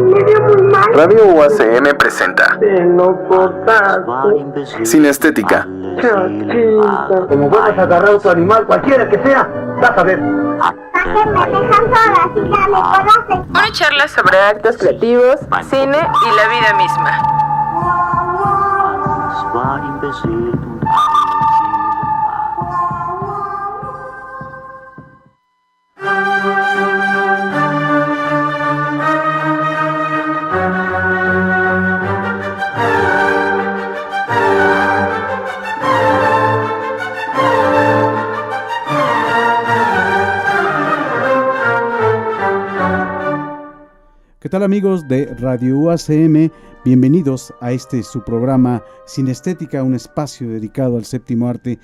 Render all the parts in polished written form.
Radio UACM presenta Cinestética. Como vamos a agarrar otro animal, cualquiera que sea, vas a ver. Una charla sobre actos creativos, cine y la vida misma. ¿Qué tal, amigos de Radio UACM? Bienvenidos a su programa Cinestética, un espacio dedicado al séptimo arte,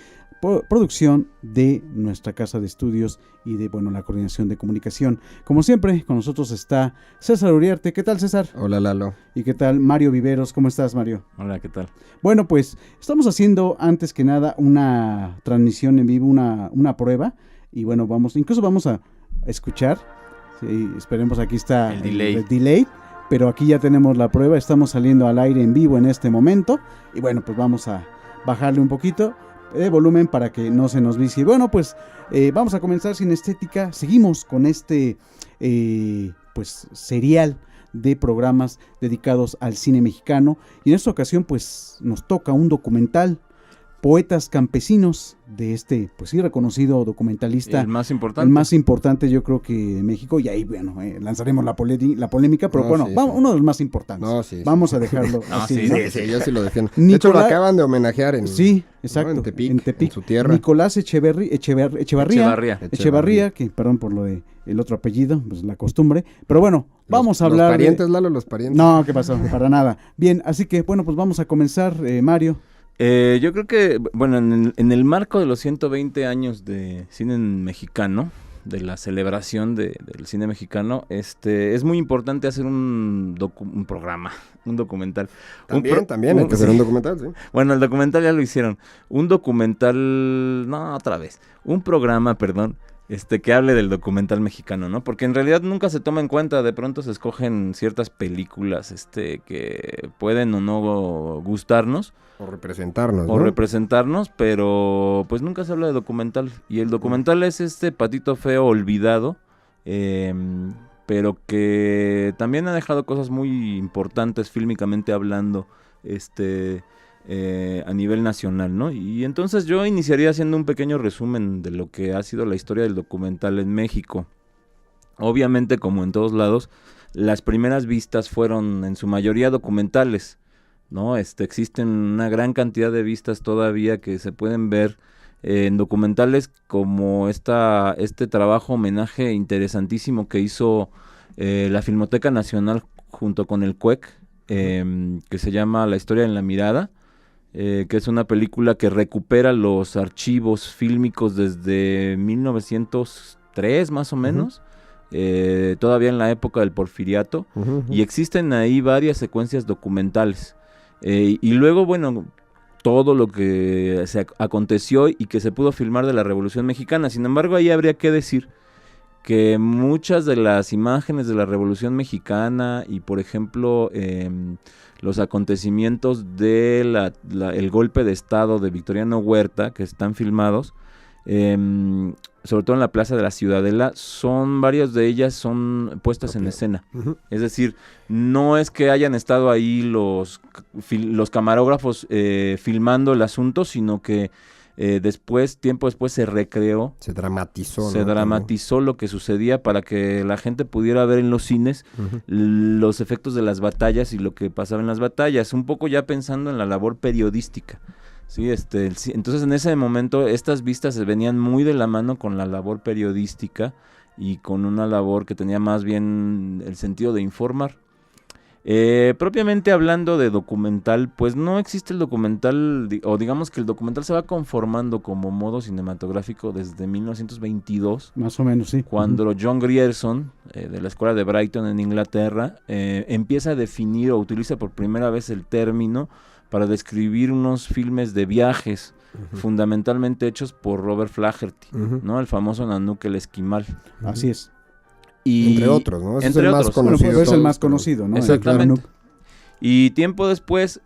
producción de nuestra casa de estudios y de la coordinación de comunicación. Como siempre, con nosotros está César Uriarte. ¿Qué tal, César? Hola, Lalo. ¿Y qué tal, Mario Viveros? ¿Cómo estás, Mario? Hola, ¿qué tal? Bueno, pues estamos haciendo antes que nada una transmisión en vivo, una prueba, y bueno, vamos a escuchar. Sí, esperemos, aquí está el delay, pero aquí ya tenemos la prueba, estamos saliendo al aire en vivo en este momento, y bueno, pues vamos a bajarle un poquito de volumen para que no se nos vicie. Bueno, pues vamos a comenzar Cinestética, seguimos con pues serial de programas dedicados al cine mexicano, y en esta ocasión pues nos toca un documental, Poetas Campesinos, de pues sí, reconocido documentalista. El más importante. El más importante, yo creo que de México, y ahí, lanzaremos la polémica, pero uno de los más importantes. Vamos a dejarlo así. Sí, yo sí lo defiendo. De hecho, lo acaban de homenajear en Tepic, en su tierra. Nicolás Echevarría, que perdón por lo de el otro apellido, pues la costumbre, pero bueno, vamos a hablar. Los parientes, Lalo, los parientes. No, ¿qué pasó? Para nada. Bien, así que, pues vamos a comenzar, Mario. Yo creo que, en el marco de los 120 años de cine mexicano, de la celebración del cine mexicano, es muy importante hacer un programa, un documental. También hay que hacer un documental, sí. Bueno, el documental ya lo hicieron. Un programa, que hable del documental mexicano, ¿no? Porque en realidad nunca se toma en cuenta, de pronto se escogen ciertas películas, que pueden o no gustarnos. O representarnos, pero pues nunca se habla de documental. Y el documental es patito feo olvidado, pero que también ha dejado cosas muy importantes fílmicamente hablando, a nivel nacional, ¿no? Y entonces yo iniciaría haciendo un pequeño resumen de lo que ha sido la historia del documental en México. Obviamente, como en todos lados, las primeras vistas fueron en su mayoría documentales, ¿no? Existen una gran cantidad de vistas todavía que se pueden ver en documentales, como este trabajo homenaje interesantísimo que hizo la Filmoteca Nacional junto con el CUEC, que se llama La Historia en la Mirada, que es una película que recupera los archivos fílmicos desde 1903 más o menos, todavía en la época del Porfiriato, y existen ahí varias secuencias documentales. Y luego, todo lo que se aconteció y que se pudo filmar de la Revolución Mexicana. Sin embargo, ahí habría que decir que muchas de las imágenes de la Revolución Mexicana y, por ejemplo, los acontecimientos de el golpe de estado de Victoriano Huerta, que están filmados, sobre todo en la Plaza de la Ciudadela, varias de ellas son puestas en escena. Es decir, no es que hayan estado ahí los camarógrafos filmando el asunto, sino que tiempo después se recreó. Se dramatizó. Dramatizó lo que sucedía para que la gente pudiera ver en los cines los efectos de las batallas y lo que pasaba en las batallas, un poco ya pensando en la labor periodística. Sí, entonces en ese momento estas vistas se venían muy de la mano con la labor periodística y con una labor que tenía más bien el sentido de informar. Propiamente hablando de documental, pues no existe el documental, o digamos que el documental se va conformando como modo cinematográfico desde 1922. Más o menos, sí. Cuando John Grierson, de la escuela de Brighton en Inglaterra, empieza a definir o utiliza por primera vez el término para describir unos filmes de viajes, fundamentalmente hechos por Robert Flaherty, ¿no? El famoso Nanook el Esquimal. Así es. Entre otros, ¿no? Ese entre es el más conocido. Bueno, pues es el más conocido, ¿no? Exactamente. Y tiempo después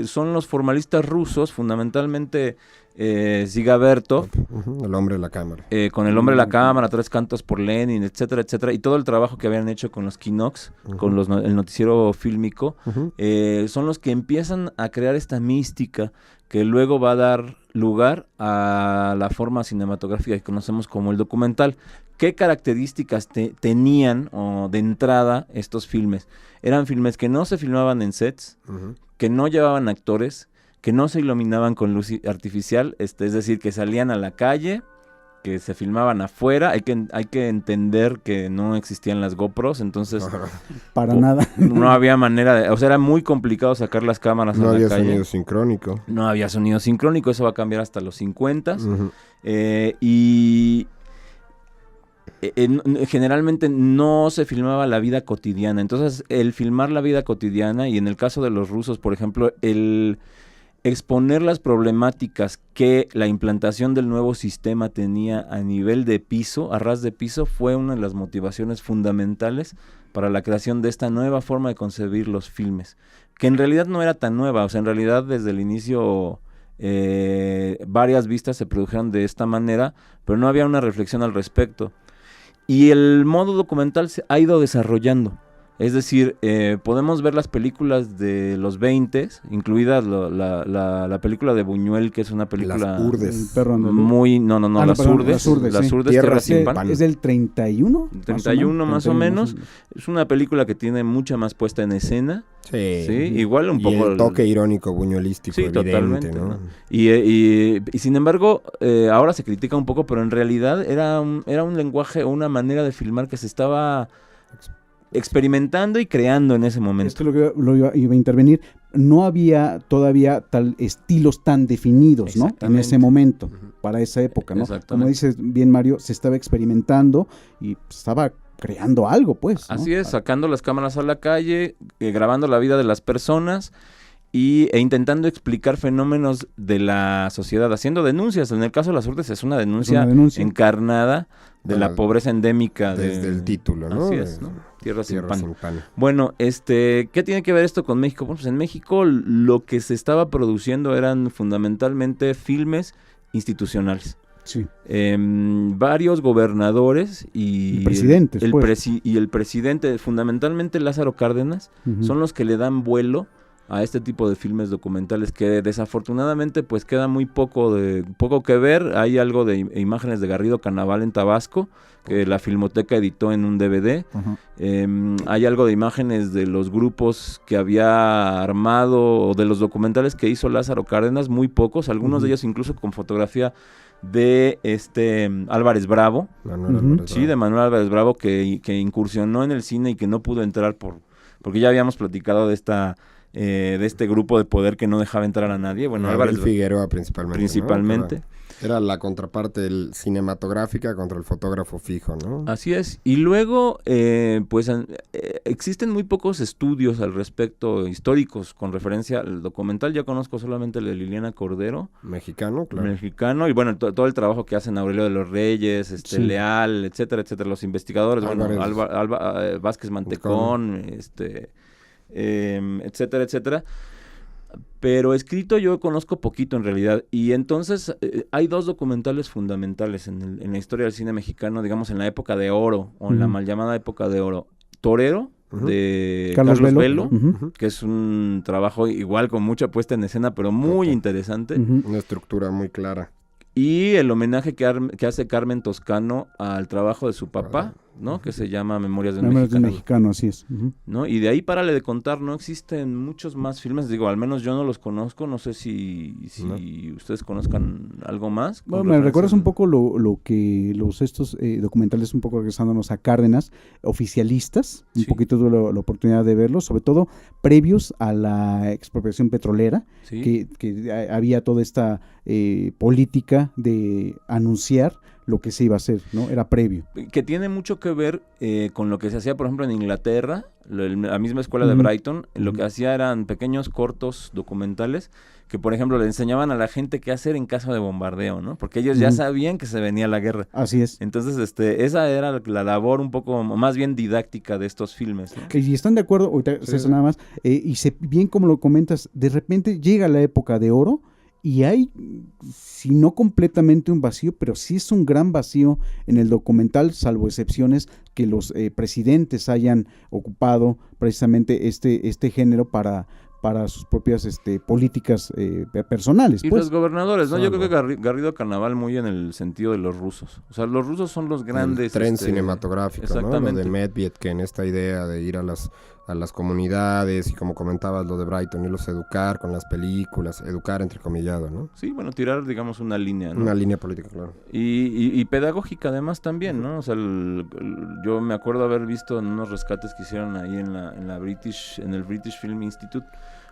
son los formalistas rusos, fundamentalmente Dziga Vertov, el hombre de la cámara. Con el hombre de la cámara, 3 cantos por Lenin, etcétera, etcétera, y todo el trabajo que habían hecho con los Kinox, con el noticiero fílmico, son los que empiezan a crear esta mística que luego va a dar lugar a la forma cinematográfica que conocemos como el documental. ¿Qué características tenían de entrada estos filmes? Eran filmes que no se filmaban en sets, que no llevaban actores, que no se iluminaban con luz artificial, es decir, que salían a la calle, que se filmaban afuera. Hay que entender que no existían las GoPros, entonces para nada. No había manera o sea, era muy complicado sacar las cámaras a la calle. No había sonido sincrónico. No había sonido sincrónico, eso va a cambiar hasta los 50s. Y generalmente no se filmaba la vida cotidiana. Entonces, el filmar la vida cotidiana, y en el caso de los rusos, por ejemplo, el exponer las problemáticas que la implantación del nuevo sistema tenía a nivel de piso, a ras de piso, fue una de las motivaciones fundamentales para la creación de esta nueva forma de concebir los filmes, que en realidad no era tan nueva. O sea, en realidad desde el inicio varias vistas se produjeron de esta manera, pero no había una reflexión al respecto. Y el modo documental se ha ido desarrollando. Es decir, podemos ver las películas de los 20s, incluida la película de Buñuel, que es una película Las Urdes. Muy... No, las Urdes, Tierra sin pan. ¿Es del 31? 31 más o menos. Es una película que tiene mucha más puesta en escena. Sí. Igual un poco... el toque irónico buñuelístico, evidente, totalmente, ¿no? Y sin embargo, ahora se critica un poco, pero en realidad era un lenguaje o una manera de filmar que se estaba experimentando y creando en ese momento. Esto lo iba a intervenir. No había todavía estilos tan definidos, ¿no? En ese momento, para esa época, ¿no? Como dices bien, Mario, se estaba experimentando y estaba creando algo, pues, ¿no? Así es, sacando las cámaras a la calle, grabando la vida de las personas e intentando explicar fenómenos de la sociedad, haciendo denuncias. En el caso de las Urdes es una denuncia encarnada de la pobreza endémica. Desde el título, ¿no? Así es, ¿no? Tierra sin pan. Bueno, ¿qué tiene que ver esto con México? Bueno, pues en México lo que se estaba produciendo eran fundamentalmente filmes institucionales. Sí. Varios gobernadores y presidentes, el presidente, fundamentalmente Lázaro Cárdenas, son los que le dan vuelo a este tipo de filmes documentales, que desafortunadamente pues queda muy poco que ver. Hay algo de imágenes de Garrido Canaval en Tabasco, que la Filmoteca editó en un DVD. Hay algo de imágenes de los grupos que había armado, o de los documentales que hizo Lázaro Cárdenas, muy pocos, algunos de ellos incluso con fotografía de Álvarez Bravo. De Manuel Álvarez Bravo, que incursionó en el cine y que no pudo entrar porque ya habíamos platicado de este grupo de poder que no dejaba entrar a nadie. Bueno, Álvarez Figueroa principalmente. ¿no? Era la contraparte cinematográfica contra el fotógrafo fijo, ¿no? Así es. Y luego, existen muy pocos estudios al respecto, históricos, con referencia al documental. Yo conozco solamente el de Liliana Cordero. Mexicano, claro. Mexicano, y bueno, todo el trabajo que hacen Aurelio de los Reyes, Leal, etcétera, los investigadores, Vázquez Mantecón, etcétera. Pero escrito yo conozco poquito en realidad, y entonces hay 2 documentales fundamentales en la historia del cine mexicano, digamos en la época de oro, o en la mal llamada época de oro. Torero, de Carlos Velo, que es un trabajo igual con mucha puesta en escena, pero muy interesante. Una estructura muy clara. Y el homenaje que hace Carmen Toscano al trabajo de su papá, ¿no? Que se llama Memorias de un Mexicano, así es. ¿No? Y de ahí, párale de contar, no existen muchos más filmes, digo, al menos yo no los conozco, no sé si ustedes conozcan algo más. Bueno, me recuerdas un poco lo que estos documentales, un poco regresándonos a Cárdenas, oficialistas, un poquito tuve la oportunidad de verlos, sobre todo previos a la expropiación petrolera, que había toda esta política de anunciar lo que se iba a hacer, ¿no? Era previo. Que tiene mucho que ver con lo que se hacía, por ejemplo, en Inglaterra, la misma escuela de Brighton, lo que hacía eran pequeños cortos documentales que, por ejemplo, le enseñaban a la gente qué hacer en caso de bombardeo, ¿no? Porque ellos ya sabían que se venía la guerra. Así es. Entonces, esa era la labor un poco más bien didáctica de estos filmes, ¿no? Y están de acuerdo, ahorita César, nada más, bien como lo comentas, de repente llega la época de oro y hay, si no completamente un vacío, pero sí es un gran vacío en el documental, salvo excepciones que los presidentes hayan ocupado precisamente este género para sus propias políticas personales. Y los gobernadores, ¿no? Yo creo que Garrido Carnaval muy en el sentido de los rusos. O sea, los rusos son los grandes... El tren cinematográfico, ¿no? Lo de Medved, que en esta idea de ir a las comunidades y como comentabas lo de Brighton, irlos a educar con las películas, educar entrecomillado, ¿no? Sí, bueno, tirar, digamos, una línea, ¿no? Una línea política, claro. Y pedagógica además también, ¿no? O sea, yo me acuerdo haber visto en unos rescates que hicieron ahí en el British Film Institute,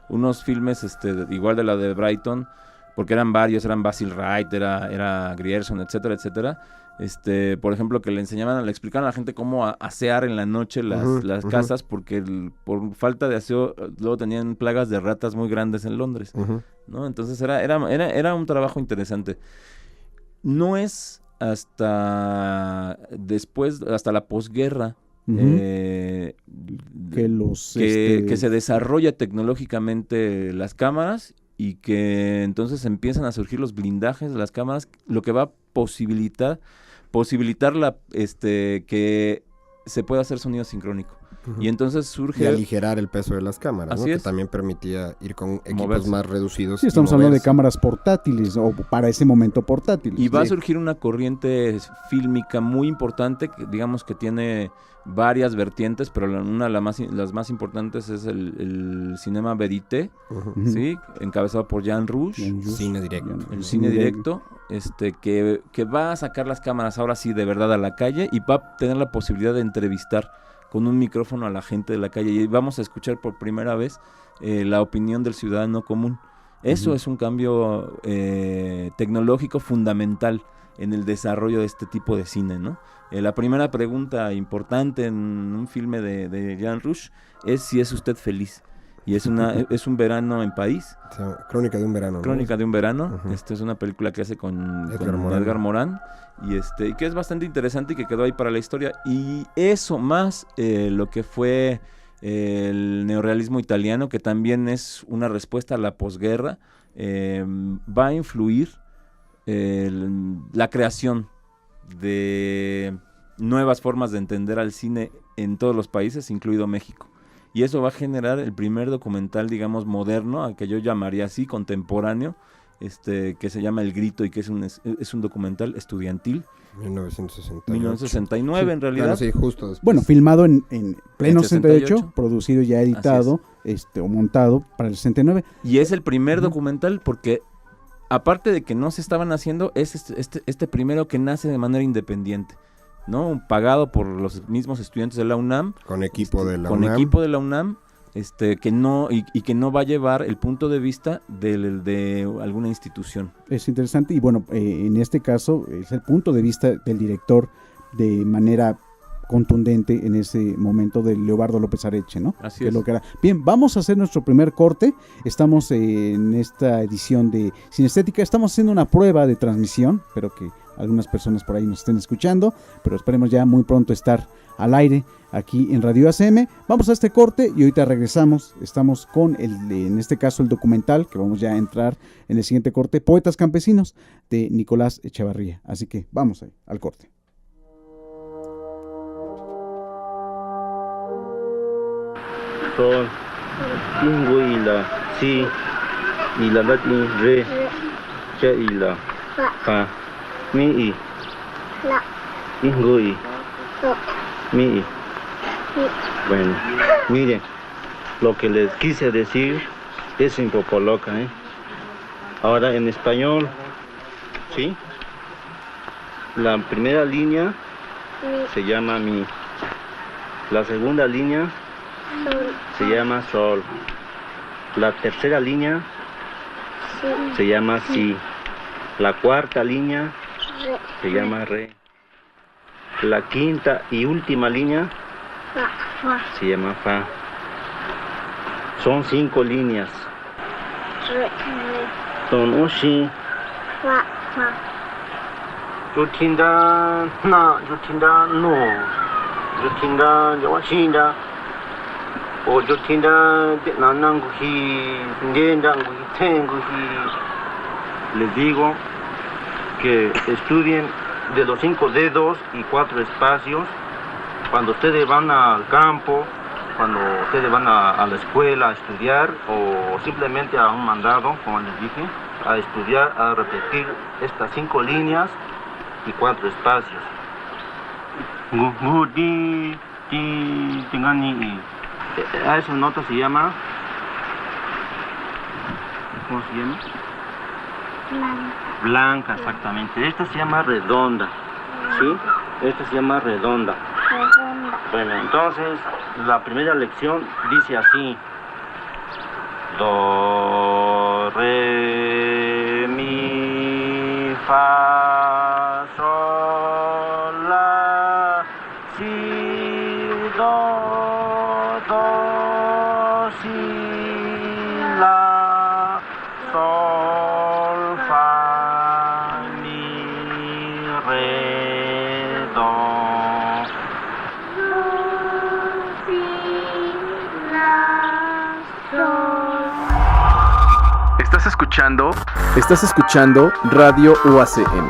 unos filmes igual de la de Brighton, porque eran varios, eran Basil Wright, era Grierson, etcétera, etcétera. Por ejemplo, que le explicaban a la gente cómo asear en la noche las casas, porque por falta de aseo luego tenían plagas de ratas muy grandes en Londres, ¿no? Entonces era un trabajo interesante. No es hasta después, hasta la posguerra, que se desarrolla tecnológicamente las cámaras y que entonces empiezan a surgir los blindajes de las cámaras, lo que va a posibilitar que se pueda hacer sonido sincrónico. Y entonces surge... Y aligerar el peso de las cámaras, ¿no? Que también permitía ir con equipos más reducidos. Sí, estamos hablando de cámaras portátiles, o para ese momento portátiles. Y va a surgir una corriente fílmica muy importante, que digamos que tiene varias vertientes, pero las más importantes es el cinema verité, ¿sí? Encabezado por Jean Rouge. Cine directo. El cine directo, que va a sacar las cámaras ahora sí de verdad a la calle y va a tener la posibilidad de entrevistar con un micrófono a la gente de la calle, y vamos a escuchar por primera vez la opinión del ciudadano común. Eso es un cambio tecnológico fundamental en el desarrollo de este tipo de cine, ¿no? La primera pregunta importante en un filme de Jean Rouge es si es usted feliz. Y es un verano en París. Crónica de un verano. Crónica de un verano. Es una película que hace con Edgar Morán. Y que es bastante interesante y que quedó ahí para la historia. Y eso más lo que fue el neorrealismo italiano, que también es una respuesta a la posguerra, va a influir la creación de nuevas formas de entender al cine en todos los países, incluido México. Y eso va a generar el primer documental, digamos, moderno, al que yo llamaría así, contemporáneo, que se llama El Grito, y que es un documental estudiantil. 1969 en realidad. Claro, sí, justo después. Bueno, filmado en pleno 68, producido ya editado, o montado para el 69. Y es el primer documental porque, aparte de que no se estaban haciendo, es este primero que nace de manera independiente, ¿no? Pagado por los mismos estudiantes de la UNAM. Con equipo de la UNAM. Con equipo de la UNAM, que no va a llevar el punto de vista de alguna institución. Es interesante, y bueno, en este caso es el punto de vista del director de manera contundente en ese momento, de Leobardo López Areche, ¿no? Así es. Lo que era. Bien, vamos a hacer nuestro primer corte. Estamos en esta edición de Cinestética. Estamos haciendo una prueba de transmisión. Espero que algunas personas por ahí nos estén escuchando, pero esperemos ya muy pronto estar al aire aquí en Radio ACM. Vamos a este corte y ahorita regresamos. Estamos con en este caso el documental, que vamos ya a entrar en el siguiente corte, Poetas Campesinos, de Nicolás Echevarría. Así que vamos al corte. Sol, ingu y la, si, y la latín, re, che y la, fa, mi y, ingu y, mi y. Bueno, miren, lo que les quise decir es un poco loca, ¿eh? Ahora en español, ¿sí? La primera línea se llama mi, la segunda línea se llama sol, la tercera línea se llama si, la cuarta línea Se llama re. La quinta y última línea se llama fa. Son 5 líneas. Son ushi. Yo tinda na, yo tinda no, yo tinda yawashinda, o yo tinda nananguhi, ndendanguhi, tenguhi. Les digo que estudien de los 5 dedos y 4 espacios. Cuando ustedes van al campo, cuando ustedes van a la escuela a estudiar o simplemente a un mandado, como les dije, a estudiar, a repetir estas 5 líneas y 4 espacios. A esa nota se llama, ¿cómo se llama? Blanca, exactamente. Esta se llama redonda, ¿sí? Esta se llama redonda. Bueno, entonces la primera lección dice así: do, re, mi, fa, sol, la, si, do, si, la, sol, fa, mi, re, do. Estás escuchando Radio UACM.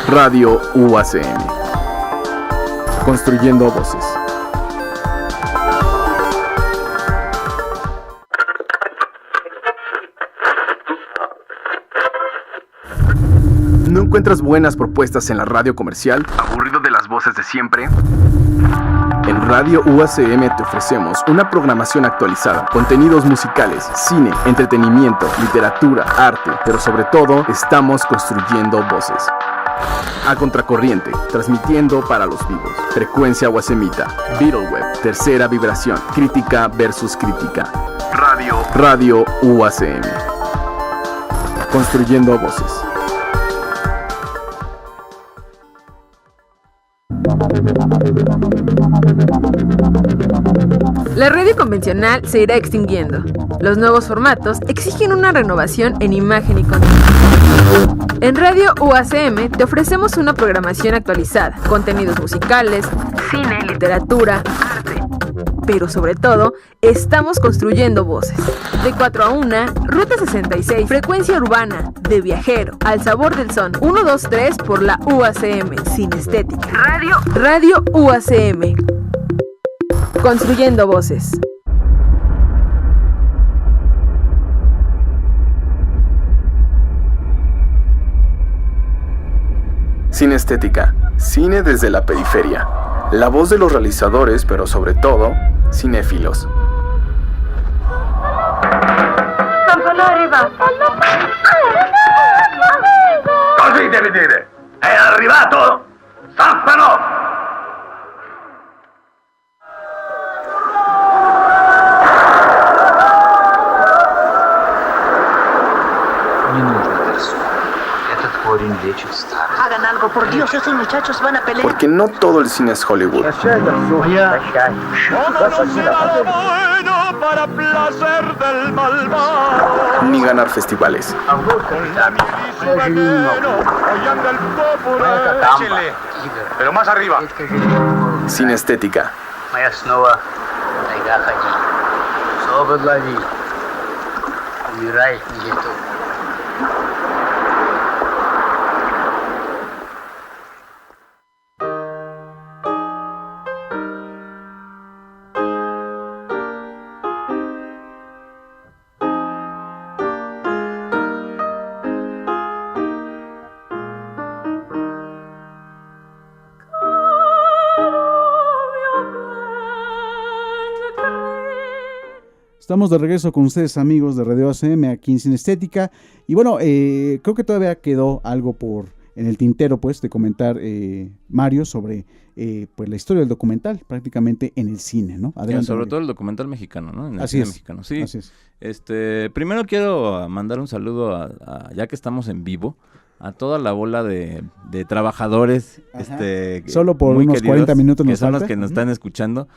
Radio UACM. Construyendo voces. ¿No encuentras buenas propuestas en la radio comercial? ¿Aburrido de las voces de siempre? En Radio UACM te ofrecemos una programación actualizada, contenidos musicales, cine, entretenimiento, literatura, arte, pero sobre todo estamos construyendo voces. A contracorriente, transmitiendo para los vivos. Frecuencia UACMita, Beatleweb, tercera vibración, crítica versus crítica. Radio UACM. Construyendo voces. La radio convencional se irá extinguiendo. Los nuevos formatos exigen una renovación en imagen y contenido. En Radio UACM te ofrecemos una programación actualizada, contenidos musicales, cine, literatura, arte. Pero sobre todo, estamos construyendo voces. De 4 a 1, Ruta 66, frecuencia urbana, de viajero, al sabor del son. 1, 2, 3 por la UACM, sin estética. Radio UACM. Construyendo voces. Sin estética. Cine desde la periferia. La voz de los realizadores, pero sobre todo, cinéfilos. Così devi dire! È arrivato Stefano! Не нужно персона. Этот корень лечит старость. Hagan algo, por Dios, esos muchachos van a pelear. Porque no todo el cine es Hollywood. Para placer del malvado. Ni ganar festivales. Pero más arriba. Sin estética. Моя снова тайга ходи. Соболь лови. Умирай где-то. Estamos de regreso con ustedes, amigos de Radio UACM, aquí en Sin Estética. Y bueno, creo que todavía quedó algo por el tintero, pues, de comentar, Mario, sobre pues la historia del documental, prácticamente en el cine, ¿no? Adelante, sobre todo el documental mexicano, ¿no? En el así cine es, mexicano, sí. Así es. Primero quiero mandar un saludo ya que estamos en vivo, a toda la bola de trabajadores, solo por muy unos queridos, 40 minutos nos que son falta. los que nos están escuchando,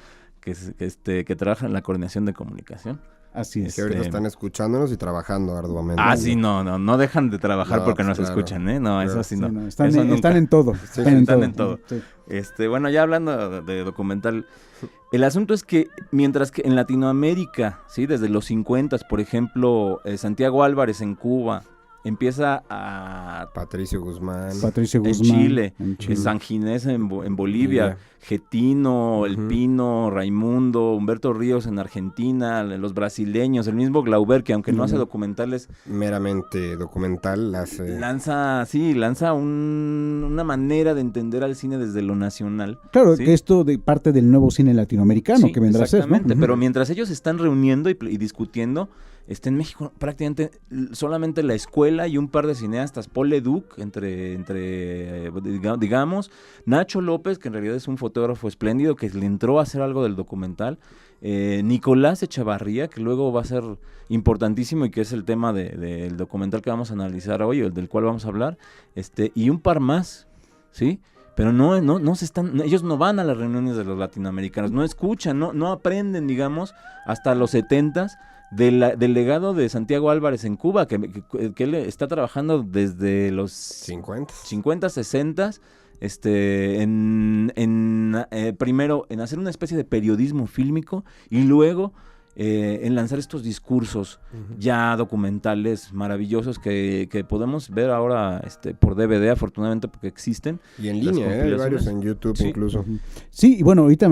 que trabajan en la coordinación de comunicación. Así es. Que ahorita están escuchando y trabajando arduamente. Sí, no dejan de trabajar porque nos escuchan, ¿eh? No, eso sí, no. Están en todo. Sí, están en todo. Sí. Bueno, ya hablando de documental, el asunto es que mientras que en Latinoamérica, sí, desde los 50, por ejemplo, Santiago Álvarez en Cuba, empieza a... Patricio Guzmán. En Chile. San Ginés en Bolivia. Getino, El Pino, Raimundo, Humberto Ríos en Argentina, los brasileños, el mismo Glauber, que aunque no hace documentales... Meramente documental, lanza una manera de entender al cine desde lo nacional. Claro, ¿sí? Que esto de parte del nuevo cine latinoamericano que vendrá a ser, ¿no? Exactamente, pero mientras ellos están reuniendo y discutiendo... en México prácticamente solamente la escuela y un par de cineastas, Paul Leduc, digamos, Nacho López, que en realidad es un fotógrafo espléndido, que le entró a hacer algo del documental, Nicolás Echevarría, que luego va a ser importantísimo y que es el tema del documental que vamos a analizar hoy, o del cual vamos a hablar, y un par más, ¿sí? Pero ellos no van a las reuniones de los latinoamericanos, no escuchan, no aprenden, digamos, hasta los 70s, del legado de Santiago Álvarez en Cuba, que él está trabajando desde los 50, 60, primero en hacer una especie de periodismo fílmico y luego en lanzar estos discursos ya documentales maravillosos que podemos ver ahora por DVD, afortunadamente, porque existen. Y en línea, hay varios en YouTube incluso. Sí, y bueno, ahorita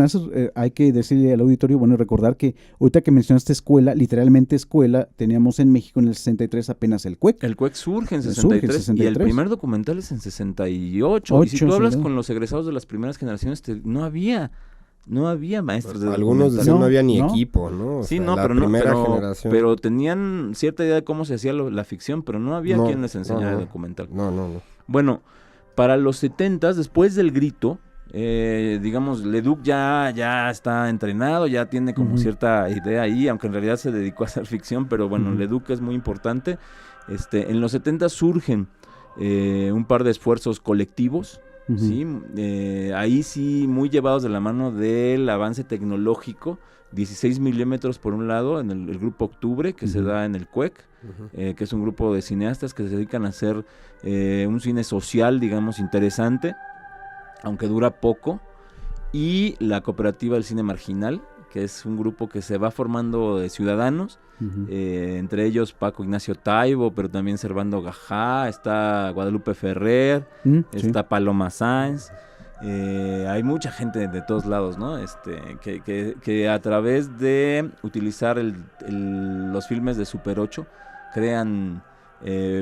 hay que decirle al auditorio, recordar que ahorita que mencionaste escuela, literalmente escuela, teníamos en México en el 63 apenas el CUEC. El CUEC surge en 63, y el primer documental es en 68. Y si tú hablas con los egresados de las primeras generaciones, no había maestros de algunos decían no había ni equipo, ¿no? O sea, pero tenían cierta idea de cómo se hacía la ficción, pero no había quien les enseñara el documental. No. Bueno, para los 70s, después del Grito, digamos, Leduc ya está entrenado, ya tiene como cierta idea ahí, aunque en realidad se dedicó a hacer ficción, pero bueno, Leduc es muy importante. En los 70s surgen un par de esfuerzos colectivos, ¿sí? Ahí sí muy llevados de la mano del avance tecnológico, 16 milímetros por un lado en el grupo Octubre, que se da en el CUEC, que es un grupo de cineastas que se dedican a hacer un cine social, digamos, interesante, aunque dura poco, y la Cooperativa del Cine Marginal, que es un grupo que se va formando de ciudadanos, entre ellos Paco Ignacio Taibo, pero también Servando Gajá, está Guadalupe Ferrer, está Paloma Sáenz, hay mucha gente de todos lados, ¿no? Que a través de utilizar los filmes de Super 8 crean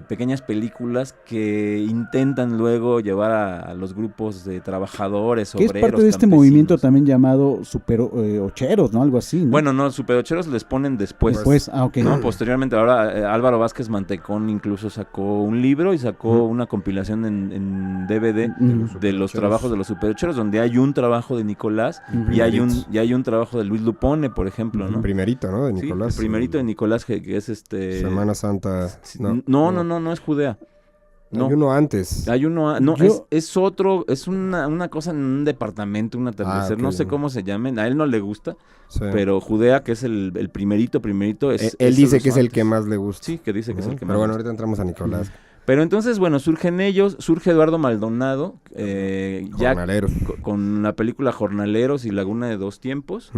pequeñas películas que intentan luego llevar a los grupos de trabajadores, obreros, que es parte de este movimiento también llamado super ocheros, ¿no? Algo así, ¿no? Bueno, no, super ocheros les ponen después. Okay. ¿No? Posteriormente, ahora Álvaro Vázquez Mantecón incluso sacó un libro y sacó una compilación en DVD de los trabajos de los super ocheros, donde hay un trabajo de Nicolás y hay un trabajo de Luis Lupone, por ejemplo, ¿no? El primerito, ¿no? De Nicolás. Sí, el primerito de Nicolás, que es Semana Santa. No es Judea. No. Hay uno antes. Es otro, es una cosa en un departamento, un atardecer, no sé cómo se llamen, a él no le gusta, pero Judea, que es el primerito, él dice que es el que más le gusta. Sí, que dice que es el que más. Pero bueno, ahorita entramos a Nicolás. Pero entonces, surgen ellos, surge Eduardo Maldonado, ya con la película Jornaleros y Laguna de Dos Tiempos,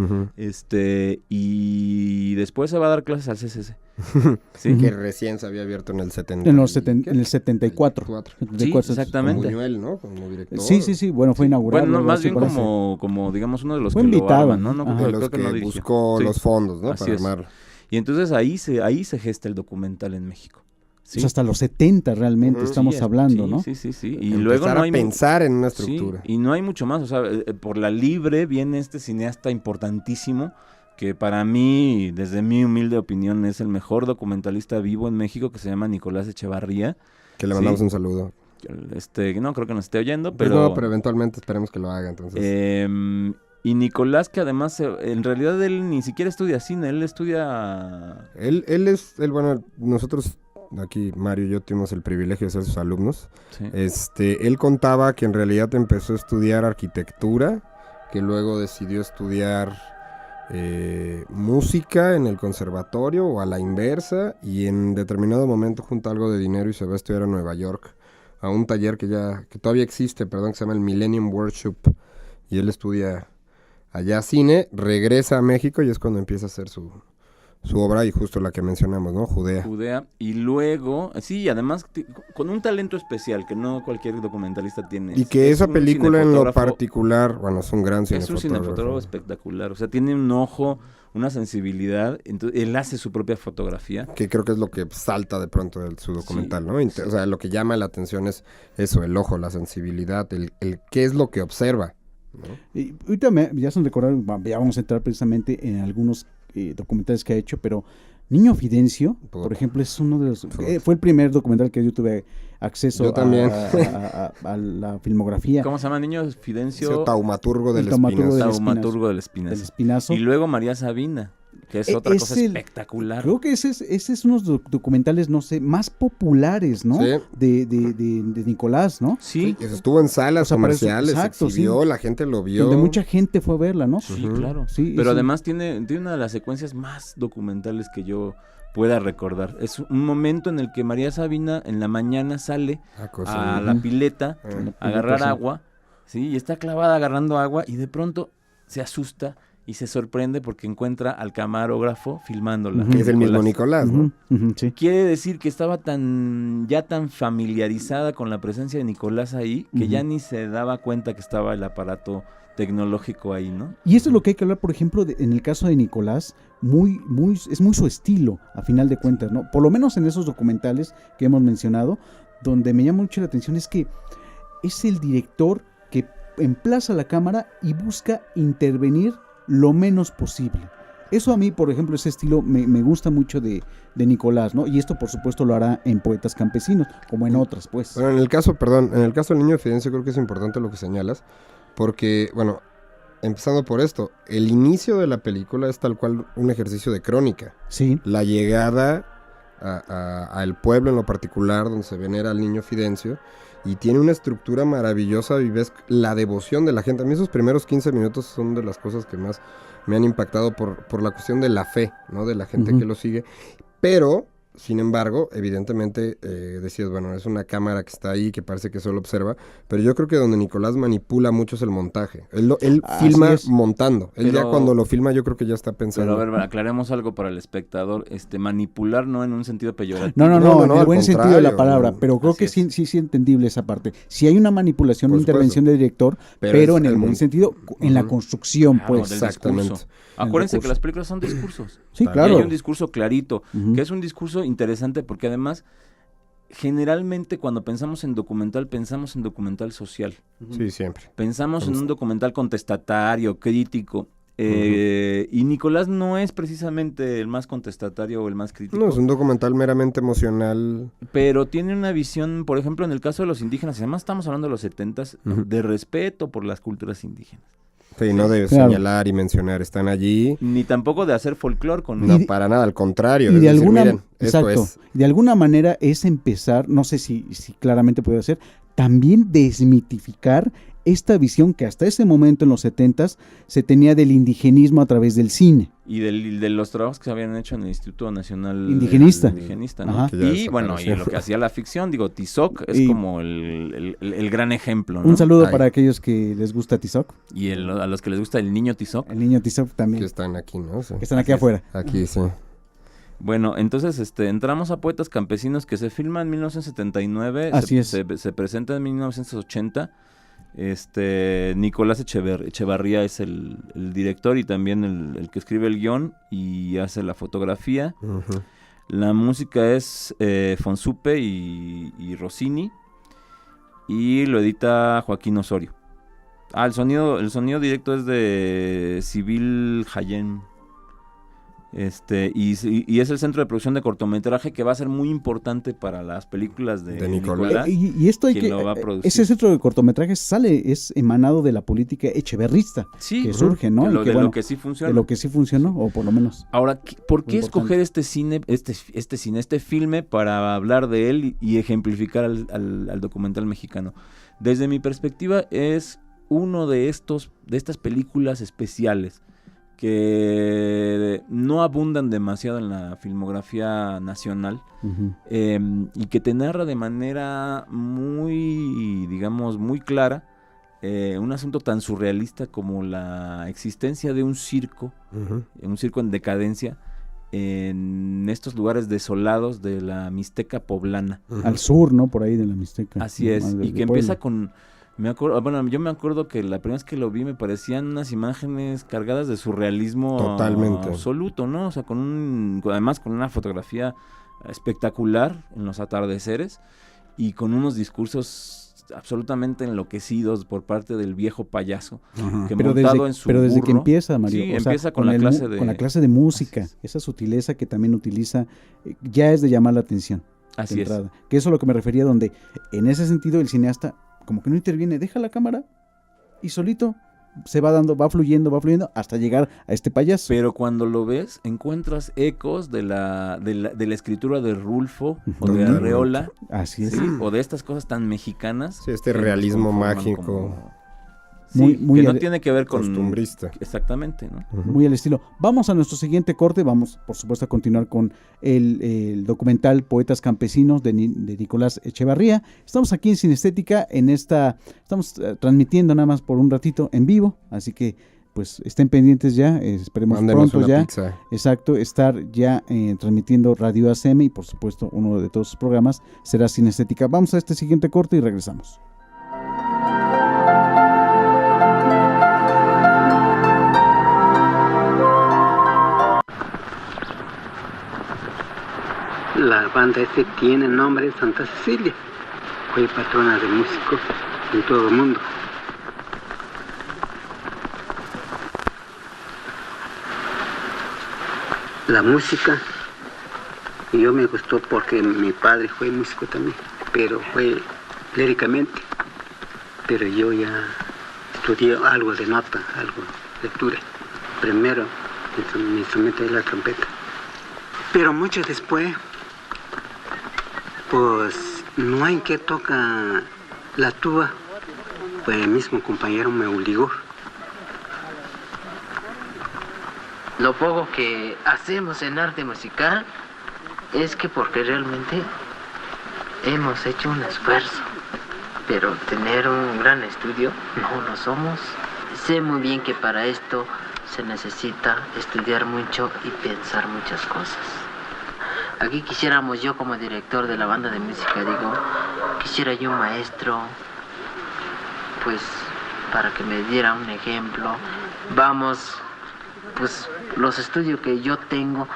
y después se va a dar clases al CCC. ¿Sí? Que recién se había abierto en el 70. En el 74. Sí, exactamente. Con Buñuel, ¿no? Como director. Sí, bueno, fue inaugurado. Bueno, más bien como digamos uno de los fue que invitado, lo arman, ¿no? De los que buscó los fondos, ¿no? Para armarlo. Y entonces ahí se gesta el documental en México. Sí. Pues hasta los 70 realmente estamos hablando, ¿no? Sí. Y luego no hay pensar en una estructura. Y no hay mucho más, o sea, por la libre viene este cineasta importantísimo que para mí, desde mi humilde opinión, es el mejor documentalista vivo en México, que se llama Nicolás Echevarría. Que le mandamos un saludo. No creo que nos esté oyendo, pero eventualmente esperemos que lo haga, entonces. Y Nicolás, que además, en realidad él ni siquiera estudia cine, él estudia... Bueno, nosotros aquí, Mario y yo tuvimos el privilegio de ser sus alumnos. Sí. Él contaba que en realidad empezó a estudiar arquitectura, que luego decidió estudiar música en el conservatorio o a la inversa, y en determinado momento junta algo de dinero y se va a estudiar a Nueva York, a un taller que todavía existe, que se llama el Millennium Workshop, y él estudia allá cine, regresa a México y es cuando empieza a hacer su obra, y justo la que mencionamos, ¿no? Judea. Y luego, sí, además con un talento especial que no cualquier documentalista tiene. Y que esa película en lo particular, bueno, es un gran cinefotógrafo. Es un cinefotógrafo espectacular, o sea, tiene un ojo, una sensibilidad, entonces él hace su propia fotografía. Que creo que es lo que salta de pronto de su documental, sí, ¿no? O sea, lo que llama la atención es eso, el ojo, la sensibilidad, el qué es lo que observa, ¿no? Y ahorita ya son recordaron, ya vamos a entrar precisamente en algunos documentales que ha hecho, pero Niño Fidencio, por ejemplo, es uno de los... fue el primer documental que yo tuve acceso a la filmografía. ¿Cómo se llama? Niño Fidencio. Taumaturgo del Espinazo. Y luego María Sabina, que es otra cosa espectacular. Creo que ese es unos documentales, no sé, más populares, ¿no? Sí. De Nicolás, ¿no? Sí. Estuvo en salas comerciales, exacto, se exhibió, sí. La gente lo vio. Donde mucha gente fue a verla, ¿no? Sí, claro. Sí, pero además tiene una de las secuencias más documentales que yo pueda recordar. Es un momento en el que María Sabina en la mañana sale a la pileta a agarrar agua, ¿sí? Y está clavada agarrando agua y de pronto se asusta y se sorprende porque encuentra al camarógrafo filmándola. Que es el mismo Nicolás, ¿no? Sí. Quiere decir que estaba tan familiarizada con la presencia de Nicolás ahí, que ya ni se daba cuenta que estaba el aparato tecnológico ahí, ¿no? Y esto es lo que hay que hablar, por ejemplo, en el caso de Nicolás, es muy su estilo, a final de cuentas, ¿no? Por lo menos en esos documentales que hemos mencionado, donde me llama mucho la atención es que es el director que emplaza la cámara y busca intervenir lo menos posible. Eso a mí, por ejemplo, ese estilo me gusta mucho de Nicolás, ¿no? Y esto, por supuesto, lo hará en Poetas Campesinos, como en otras, pues. Bueno, en el caso del Niño de Fidencio creo que es importante lo que señalas, porque, bueno, empezando por esto, el inicio de la película es tal cual un ejercicio de crónica. Sí. La llegada al pueblo en lo particular, donde se venera al Niño Fidencio, y tiene una estructura maravillosa y ves la devoción de la gente. A mí esos primeros 15 minutos son de las cosas que más me han impactado por la cuestión de la fe, ¿no? De la gente que lo sigue. Pero, sin embargo, evidentemente decías, bueno, es una cámara que está ahí, que parece que solo observa, pero yo creo que donde Nicolás manipula mucho es el montaje. Él filma montando. Él ya cuando lo filma yo creo que ya está pensando. Pero a ver, aclaremos algo para el espectador. Manipular no en un sentido peyorativo. No, en el buen sentido de la palabra, pero creo que sí es entendible esa parte. Si hay una manipulación, una intervención del director, pero en el buen sentido, en la construcción, pues. Exactamente. Acuérdense que las películas son discursos. Sí, claro. Y hay un discurso clarito, que es un discurso interesante porque además, generalmente cuando pensamos en documental social. Sí, siempre. Pensamos en un documental contestatario, crítico. Y Nicolás no es precisamente el más contestatario o el más crítico. No, es un documental meramente emocional. Pero tiene una visión, por ejemplo, en el caso de los indígenas, además estamos hablando de los 70s, de respeto por las culturas indígenas. Sí, no de señalar y mencionar, están allí. Ni tampoco de hacer folclore con... No, para nada, al contrario. Y de alguna manera es empezar, no sé si claramente puede ser, también desmitificar esta visión que hasta ese momento en los 70s se tenía del indigenismo a través del cine. Y de los trabajos que se habían hecho en el Instituto Nacional Indigenista, ¿no? Y bueno, y lo que hacía la ficción, digo, Tizoc es como el gran ejemplo, ¿no? Un saludo para aquellos que les gusta Tizoc. Y a los que les gusta el niño Tizoc. El niño Tizoc también. Que están aquí, ¿no? Sí. Que están aquí afuera. Aquí, sí. Bueno, entonces entramos a Poetas Campesinos, que se filma en 1979. Así es. Se presenta en 1980. Nicolás Echevarría es el director y también el que escribe el guión y hace la fotografía. La música es Fonsupe y Rossini y lo edita Joaquín Osorio. El sonido directo es de Civil Hayen. Y es el centro de producción de cortometraje que va a ser muy importante para las películas de Nicolás. Y esto hay que ese centro de cortometraje es emanado de la política echeverrista, que surge, ¿no? De lo que sí funciona. De lo que sí funcionó, o por lo menos. Ahora, ¿por qué escoger este filme para hablar de él y ejemplificar al documental mexicano? Desde mi perspectiva es uno de estas películas especiales que no abundan demasiado en la filmografía nacional, y que te narra de manera muy, digamos, muy clara un asunto tan surrealista como la existencia de un circo en decadencia en estos lugares desolados de la Mixteca poblana. Al sur, ¿no? Por ahí de la Mixteca. Así es, y que empieza con... yo me acuerdo que la primera vez que lo vi me parecían unas imágenes cargadas de surrealismo totalmente absoluto, ¿no? O sea, además con una fotografía espectacular en los atardeceres y con unos discursos absolutamente enloquecidos por parte del viejo payaso, que pero montado en su pero desde burro, que empieza, Mario, sí, empieza con la clase de música, esa sutileza que también utiliza, ya es de llamar la atención. Así es. Que eso es lo que me refería, donde en ese sentido el cineasta como que no interviene, deja la cámara y solito se va fluyendo hasta llegar a este payaso. Pero cuando lo ves, encuentras ecos de la escritura de Rulfo o de Arreola. Así es. ¿Sí? O de estas cosas tan mexicanas. Sí, este realismo mágico. Sí, muy que no tiene que ver con... costumbrista. Exactamente, ¿no? Muy al estilo. Vamos a nuestro siguiente corte. Vamos, por supuesto, a continuar con el documental Poetas Campesinos de Nicolás Echevarría. Estamos aquí en Cinestética, estamos transmitiendo nada más por un ratito en vivo, así que pues estén pendientes ya, esperemos Mándenos pronto una ya. Pizza. Exacto, estar ya transmitiendo Radio ACM y por supuesto uno de todos sus programas será Cinestética. Vamos a este siguiente corte y regresamos. La banda tiene el nombre de Santa Cecilia, fue patrona de músicos en todo el mundo. La música, yo me gustó porque mi padre fue músico también, pero fue líricamente, pero yo ya estudié algo de nota, algo de lectura. Primero, mi instrumento es la trompeta, pero mucho después, pues no hay que tocar la tuba, pues el mismo compañero me obligó. Lo poco que hacemos en arte musical es que porque realmente hemos hecho un esfuerzo, pero tener un gran estudio no lo somos. Sé muy bien que para esto se necesita estudiar mucho y pensar muchas cosas. Aquí quisiéramos, yo como director de la banda de música, quisiera yo un maestro, pues para que me diera un ejemplo. Vamos, pues los estudios que yo tengo,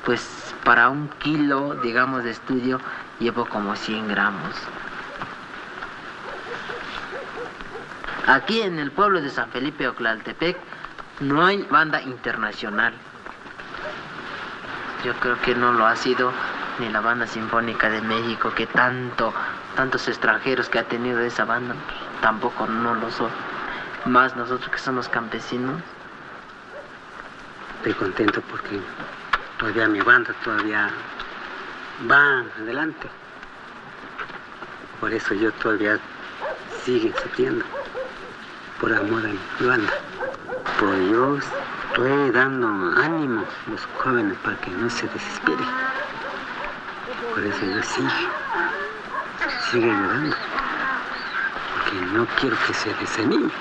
pues para 1 kilo, digamos, de estudio, llevo como 100 gramos. Aquí en el pueblo de San Felipe Oclaltepec no hay banda internacional. Yo creo que no lo ha sido ni la banda sinfónica de México, que tantos extranjeros que ha tenido esa banda, tampoco no lo son. Más nosotros que somos campesinos. Estoy contento porque todavía mi banda todavía va adelante. Por eso yo todavía sigo sufriendo por amor a mi banda. Pues yo estoy dando ánimo a los jóvenes para que no se desesperen. Por eso yo sigo ayudando, porque no quiero que se desanime.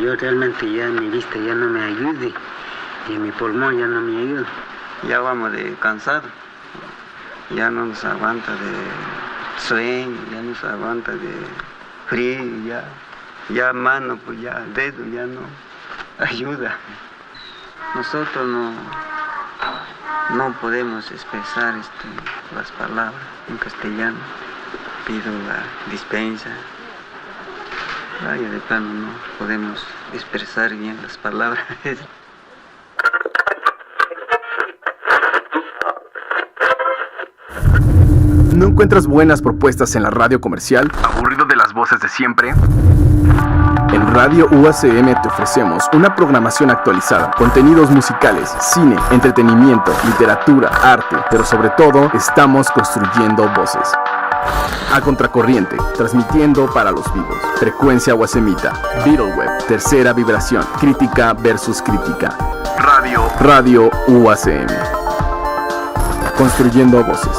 Yo realmente ya mi vista ya no me ayude y mi pulmón ya no me ayuda. Ya vamos de cansado, ya no nos aguanta de sueño, ya nos aguanta de frío, ya mano, pues ya dedo ya no ayuda. Nosotros no podemos expresar las palabras en castellano. Pido la dispensa. Ya de plano no podemos expresar bien las palabras. ¿No encuentras buenas propuestas en la radio comercial? ¿Aburrido de las voces de siempre? En Radio UACM te ofrecemos una programación actualizada, contenidos musicales, cine, entretenimiento, literatura, arte, pero sobre todo estamos construyendo voces. A contracorriente, transmitiendo para los vivos. Frecuencia UACMita, Beatleweb, tercera vibración, crítica versus crítica. Radio UACM. Construyendo voces.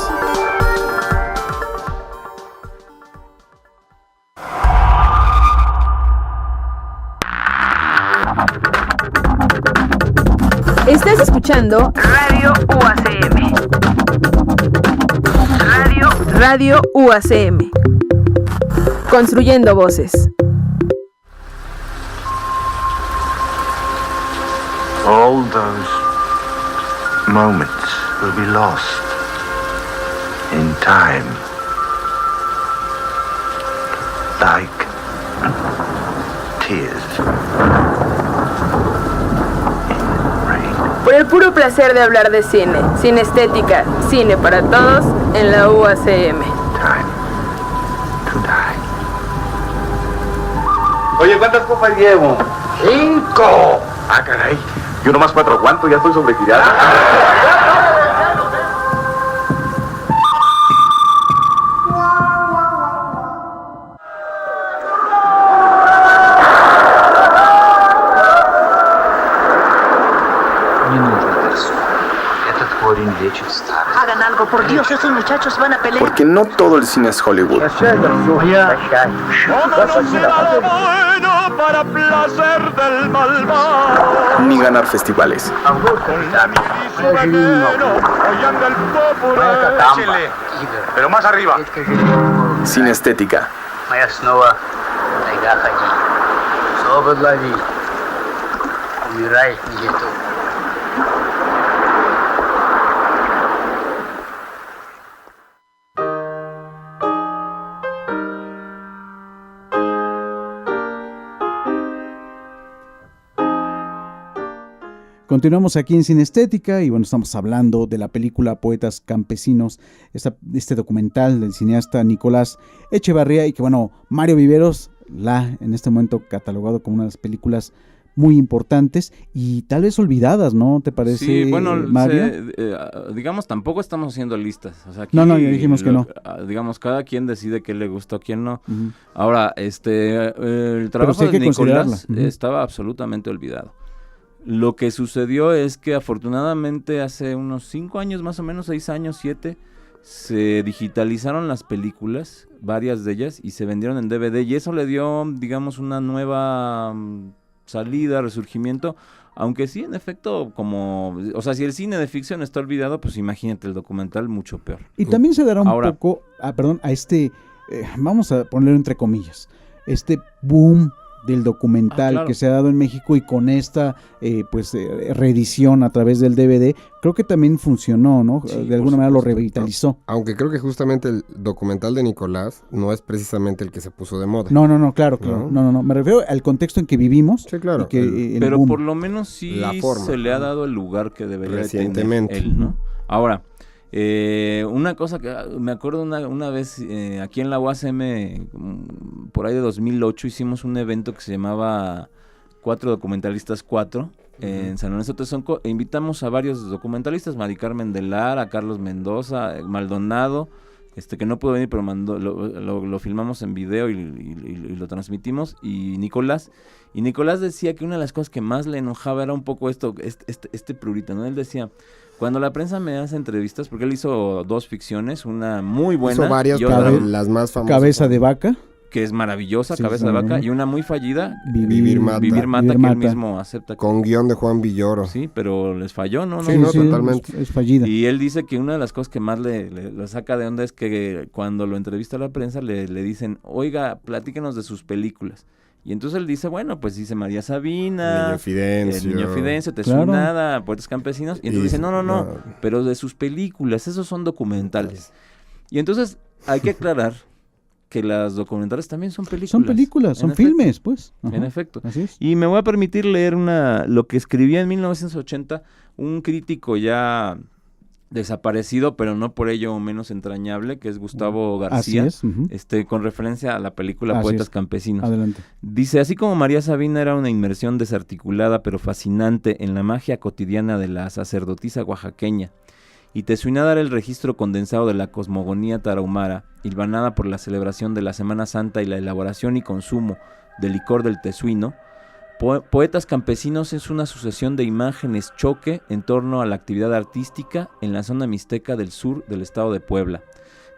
Estás escuchando Radio UACM. Radio UACM. Construyendo voces. All those moments will be lost in time, like tears. Por el puro placer de hablar de cine, cine estética, cine para todos en la UACM. Oye, ¿cuántas copas llevo? 5. Ah, caray. Yo nomás 4 aguanto, ya estoy sobregirado. Hagan algo, por Dios, esos muchachos van a pelear. Porque no todo el cine es Hollywood. Para placer del malvado. Ni ganar festivales. Pero más arriba. Sin estética. Continuamos aquí en Cine Estética y bueno, estamos hablando de la película Poetas Campesinos, este documental del cineasta Nicolás Echevarría y que bueno, Mario Viveros en este momento catalogado como una de las películas muy importantes y tal vez olvidadas, ¿no? ¿Te parece, sí, bueno, Mario? Digamos, tampoco estamos haciendo listas. O sea, aquí, no, ya dijimos que no. Digamos, cada quien decide qué le gusta o quién no. Uh-huh. Ahora, el trabajo de Nicolás estaba absolutamente olvidado. Lo que sucedió es que afortunadamente hace unos 5 años, más o menos 6 años, 7, se digitalizaron las películas, varias de ellas, y se vendieron en DVD, y eso le dio, digamos, una nueva salida, resurgimiento, aunque sí, en efecto, o sea, si el cine de ficción está olvidado, pues imagínate el documental mucho peor. Y también se dará un poco, a este, vamos a ponerlo entre comillas, este boom del documental claro, que se ha dado en México y con esta reedición a través del DVD, creo que también funcionó, ¿no? Sí, de alguna manera lo revitalizó. Aunque creo que justamente el documental de Nicolás no es precisamente el que se puso de moda. No, claro. No, me refiero al contexto en que vivimos. Sí, claro. Pero por lo menos sí se le ha dado el lugar que debería tener él, ¿no? Ahora, una cosa que me acuerdo una vez aquí en la UACM, por ahí de 2008, hicimos un evento que se llamaba 4 documentalistas 4 en San Lorenzo Tezonco, e invitamos a varios documentalistas, Mari Carmen de Lara, Carlos Mendoza, Maldonado, que no pudo venir, pero lo filmamos en video y lo transmitimos, y Nicolás decía que una de las cosas que más le enojaba era un poco este prurito, ¿no? Él decía, cuando la prensa me hace entrevistas, porque él hizo 2 ficciones, una muy buena. Hizo varias, pero las más famosas. Cabeza de Vaca. Que es maravillosa, sí, Cabeza de Vaca, y una muy fallida, Vivir Mata, que él mismo acepta. Con guión de Juan Villoro. Sí, pero les falló, ¿no? Sí, totalmente. Es fallida. Y él dice que una de las cosas que más le saca de onda es que cuando lo entrevista a la prensa le dicen, oiga, platíquenos de sus películas. Y entonces él dice, bueno, pues dice María Sabina, Niño Fidencio, Te claro. Nada, Poetas Campesinos. Y entonces dice, no, pero de sus películas, esos son documentales. Y entonces hay que aclarar que las documentales también son películas. Son películas, son filmes, pues. En efecto. Así es. Y me voy a permitir leer lo que escribía en 1980 un crítico ya desaparecido, pero no por ello menos entrañable, que es Gustavo García, Así es, con referencia a la película Poetas Campesinos. Adelante. Dice, así como María Sabina era una inmersión desarticulada pero fascinante en la magia cotidiana de la sacerdotisa oaxaqueña, y Tezuinada era el registro condensado de la cosmogonía tarahumara, hilvanada por la celebración de la Semana Santa y la elaboración y consumo del licor del tezuino, Poetas Campesinos es una sucesión de imágenes choque en torno a la actividad artística en la zona mixteca del sur del estado de Puebla,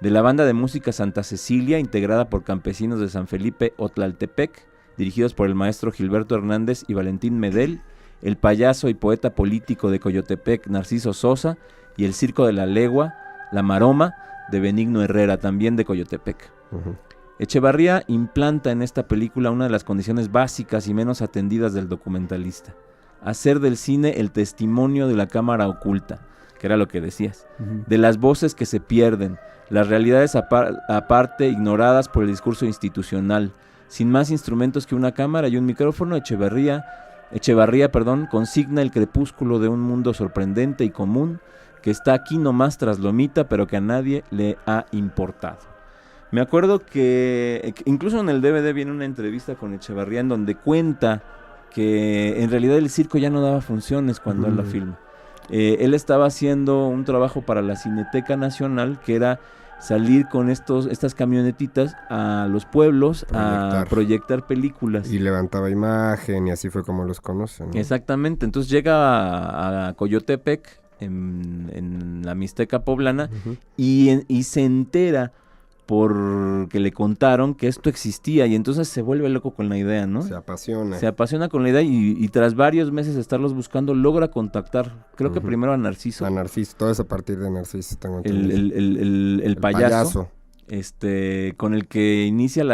de la banda de música Santa Cecilia, integrada por campesinos de San Felipe Otlaltepec, dirigidos por el maestro Gilberto Hernández y Valentín Medel, el payaso y poeta político de Coyotepec Narciso Sosa, y el Circo de la Legua, La Maroma, de Benigno Herrera, también de Coyotepec. Echevarría implanta en esta película una de las condiciones básicas y menos atendidas del documentalista: hacer del cine el testimonio de la cámara oculta, que era lo que decías, de las voces que se pierden, las realidades aparte ignoradas por el discurso institucional. Sin más instrumentos que una cámara y un micrófono, Echevarría, consigna el crepúsculo de un mundo sorprendente y común que está aquí nomás tras lomita, pero que a nadie le ha importado. Me acuerdo que incluso en el DVD viene una entrevista con Echevarría en donde cuenta que en realidad el circo ya no daba funciones cuando él la filma. Él estaba haciendo un trabajo para la Cineteca Nacional, que era salir con estas camionetitas a los pueblos a proyectar películas. Y levantaba imagen y así fue como los conocen, ¿no? Exactamente, entonces llega a Coyotepec, en la Mixteca poblana, y se entera porque le contaron que esto existía, y entonces se vuelve loco con la idea, ¿no? Se apasiona. Se apasiona con la idea y tras varios meses de estarlos buscando logra contactar, creo que primero a Narciso. A Narciso, todo es a partir de Narciso. El payaso. Con el que inicia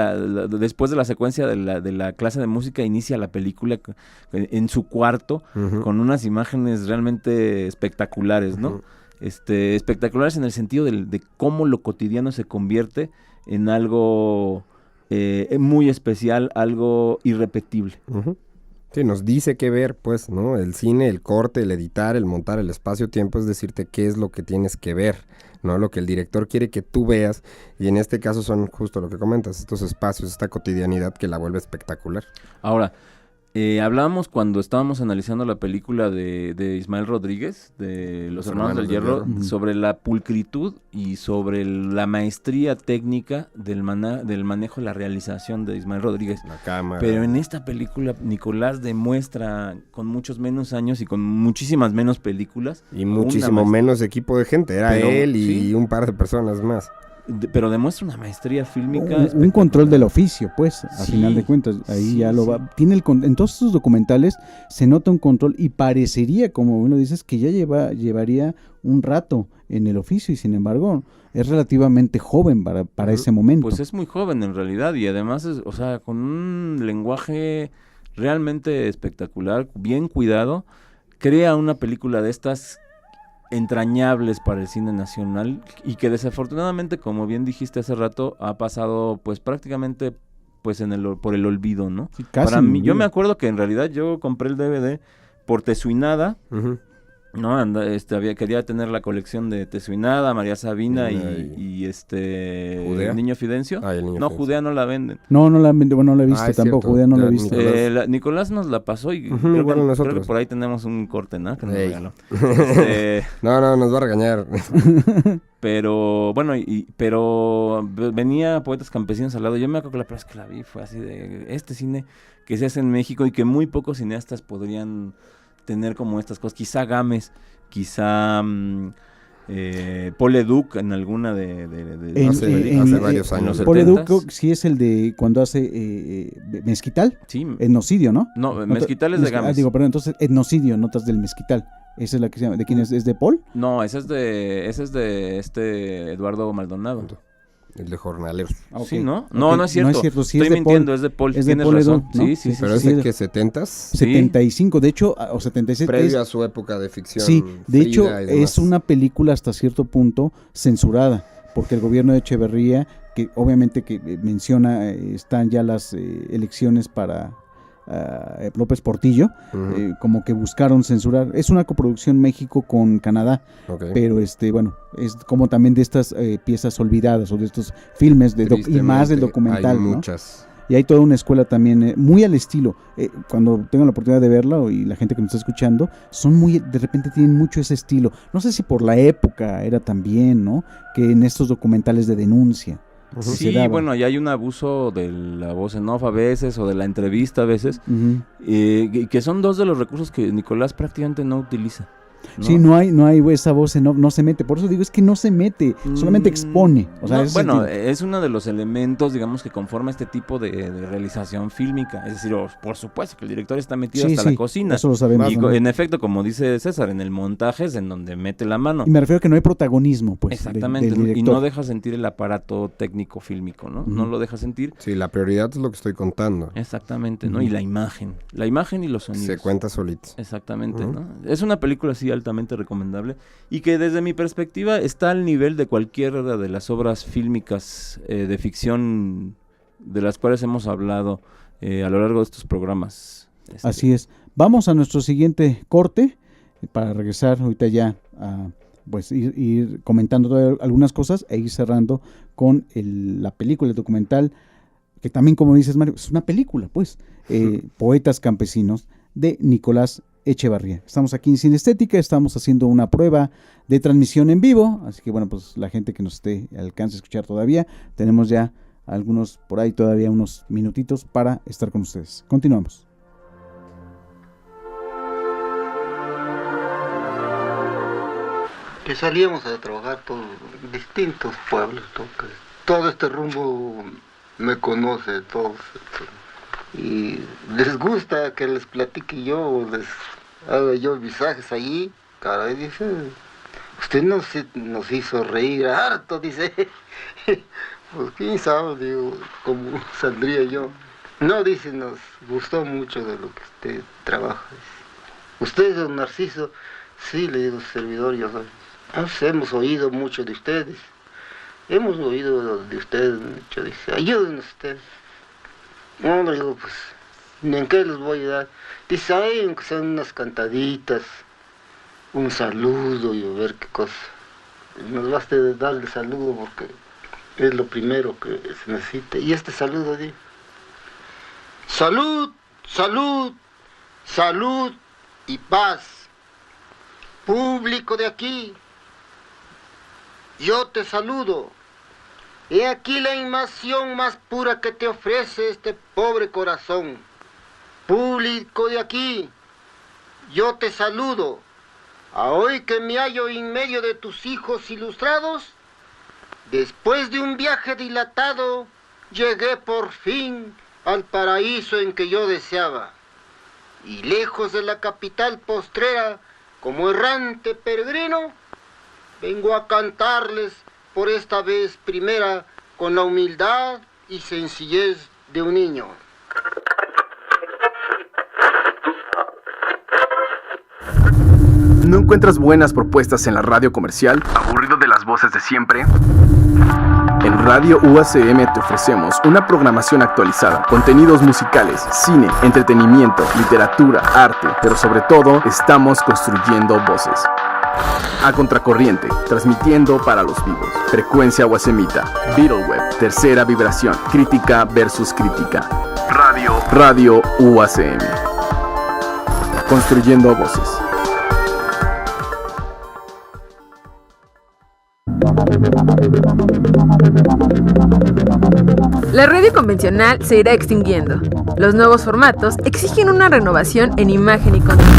después de la secuencia de la clase de música, inicia la película en su cuarto, con unas imágenes realmente espectaculares, ¿no? Espectaculares en el sentido de cómo lo cotidiano se convierte en algo muy especial, algo irrepetible. Sí, nos dice qué ver, pues, ¿no? El cine, el corte, el editar, el montar, el espacio-tiempo, es decirte qué es lo que tienes que ver, ¿no? Lo que el director quiere que tú veas, y en este caso son justo lo que comentas, estos espacios, esta cotidianidad que la vuelve espectacular. Ahora, hablábamos cuando estábamos analizando la película de Ismael Rodríguez, de Los Hermanos del Hierro, sobre la pulcritud y sobre la maestría técnica del manejo de la realización de Ismael Rodríguez. La cámara. Pero en esta película Nicolás demuestra, con muchos menos años y con muchísimas menos películas, y muchísimo menos equipo de gente, él y un par de personas más. Pero demuestra una maestría fílmica un control del oficio, pues, a final de cuentas, ahí ya lo va. Tiene en todos estos documentales se nota un control, y parecería, como uno dices, que ya llevaría un rato en el oficio, y sin embargo es relativamente joven para ese momento. Pues es muy joven en realidad, y además con un lenguaje realmente espectacular, bien cuidado, crea una película de estas entrañables para el cine nacional, y que desafortunadamente, como bien dijiste hace rato, ha pasado pues prácticamente pues por el olvido, ¿no? Sí, casi. Para mí, yo me acuerdo que en realidad yo compré el DVD por Tezuinada, ¿no? Quería tener la colección de Tezuinada, María Sabina y el Niño Fidencio. Judea no la venden. No la venden, bueno, no la he visto tampoco, Judea no la he visto. Nicolás nos la pasó y creo que por ahí tenemos un corte, ¿no? Que nos regaló. No, nos va a regañar. Pero bueno, pero venía Poetas Campesinos al lado. Yo me acuerdo que la primera vez que la vi fue así de este cine que se hace en México y que muy pocos cineastas podrían tener como estas cosas. Quizá Gámez, quizá Paul Leduc en alguna hace varios años. Paul Leduc sí es el de cuando hace Mezquital, etnocidio, ¿no? No, Mezquital es de Gámez. Perdón, entonces etnocidio, notas del Mezquital. ¿Esa es la que se llama? ¿De quién es? ¿Es de Paul? No, ese es de Eduardo Maldonado. El de Jornaleros. Sí, ¿no? No es cierto. No es cierto, sí, estoy mintiendo, es de Paul. Tienes razón. ¿no? Sí. Pero es de que 70s. 75, de hecho, o 76. Previo a su época de ficción. Sí, de hecho, es una película hasta cierto punto censurada, porque el gobierno de Echeverría que obviamente que menciona, están ya las elecciones para López Portillo, como que buscaron censurar. Es una coproducción México con Canadá, pero bueno, es como también de estas piezas olvidadas o de estos filmes y más del documental, hay muchas. ¿no? Y hay toda una escuela también muy al estilo, cuando tengan la oportunidad de verla, y la gente que nos está escuchando, son muy, de repente tienen mucho ese estilo. No sé si por la época era también, ¿no? Que en estos documentales de denuncia. Sí, bueno, y hay un abuso de la voz en off a veces, o de la entrevista a veces, que son dos de los recursos que Nicolás prácticamente no utiliza, ¿no? Sí, no hay esa voz en off, no se mete, por eso digo, es que no se mete, solamente expone. O sea, es uno de los elementos, digamos, que conforma este tipo de realización fílmica, es decir, por supuesto que el director está metido hasta la cocina, eso lo sabemos, y en efecto, como dice César, en el montaje es en donde mete la mano. Y me refiero a que no hay protagonismo, pues. Exactamente, del y no deja sentir el aparato técnico fílmico, ¿no? No lo deja sentir. Sí, la prioridad es lo que estoy contando. Exactamente, ¿no? Y la imagen y los sonidos. Se cuenta solito. Exactamente, ¿no? Es una película así altamente recomendable, y que desde mi perspectiva está al nivel de cualquiera de las obras fílmicas de ficción de las cuales hemos hablado a lo largo de estos programas. Así es. Vamos a nuestro siguiente corte para regresar ahorita ya a pues ir comentando algunas cosas e ir cerrando con la película, el documental, que también, como dices, Mario, es una película, pues, Poetas Campesinos, de Nicolás Echevarría. Estamos aquí en Cine Estética, estamos haciendo una prueba de transmisión en vivo, así que bueno, pues la gente que nos alcance a escuchar todavía, tenemos ya algunos por ahí todavía unos minutitos para estar con ustedes. Continuamos. Que salíamos a trabajar todos distintos pueblos, todo este rumbo me conoce todos. Y les gusta que les platique yo, les haga yo visajes allí. Caray, dice, usted nos hizo reír harto, dice. Pues quién sabe, digo, cómo saldría yo. No, dice, nos gustó mucho de lo que usted trabaja. ¿Usted es don Narciso? Sí, le digo, servidor, yo soy. Pues hemos oído mucho de ustedes. Hemos oído de ustedes mucho, dice, ayúdenos ustedes. No, le digo, pues, ¿en qué les voy a dar? Dice, ay, aunque sean unas cantaditas, un saludo y a ver qué cosa. Nos basta de darle saludo porque es lo primero que se necesita. Y este saludo, dice, salud, salud, salud y paz. Público de aquí, yo te saludo. He aquí la inmación más pura que te ofrece este pobre corazón. Público de aquí, yo te saludo. A hoy que me hallo en medio de tus hijos ilustrados, después de un viaje dilatado, llegué por fin al paraíso en que yo deseaba. Y lejos de la capital postrera, como errante peregrino, vengo a cantarles por esta vez primera, con la humildad y sencillez de un niño. ¿No encuentras buenas propuestas en la radio comercial? ¿Aburrido de las voces de siempre? En Radio UACM te ofrecemos una programación actualizada, contenidos musicales, cine, entretenimiento, literatura, arte, pero sobre todo estamos construyendo voces. A contracorriente, transmitiendo para los vivos. Frecuencia Guasemita, Beatleweb, tercera vibración, crítica versus crítica. Radio UACM. Construyendo voces. La radio convencional se irá extinguiendo. Los nuevos formatos exigen una renovación en imagen y contenido.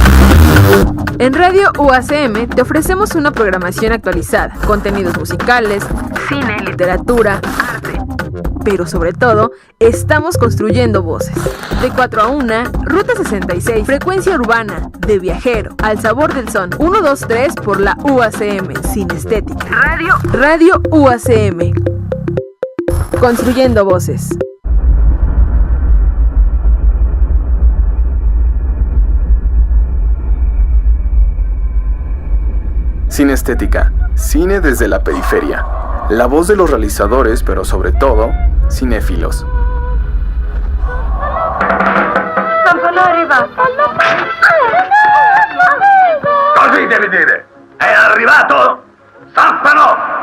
En Radio UACM te ofrecemos una programación actualizada, contenidos musicales, cine, literatura, arte. Pero sobre todo, estamos construyendo voces. De 4 a 1, Ruta 66, frecuencia urbana, de viajero, al sabor del son. 1, 2, 3 por la UACM, Cine Estética. Radio UACM. Construyendo voces. Cine Estética, cine desde la periferia. la voz de los realizadores, pero sobre todo, cinéfilos. Così devi dire! È arrivato Stefano!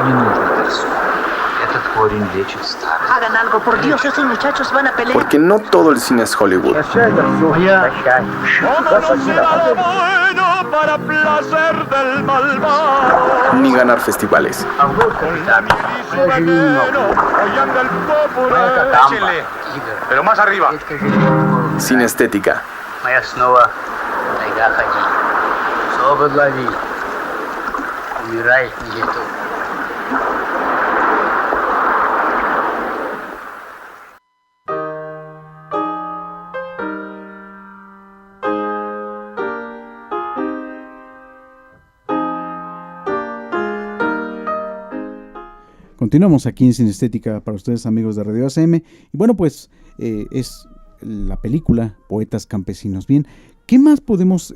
Не нужно торсу. Этот корень лечит старость. Hagan algo, por Dios, esos muchachos van a pelear. Porque no todo el cine es Hollywood. Para placer del malvado. Ni ganar festivales. Pero más arriba. Sin estética. Моя снова тайга ходи. Собы лови. Умирай где-то. Continuamos aquí en Cinestética para ustedes, amigos de Radio UACM. Y bueno, pues es la película Poetas Campesinos. Bien, ¿qué más podemos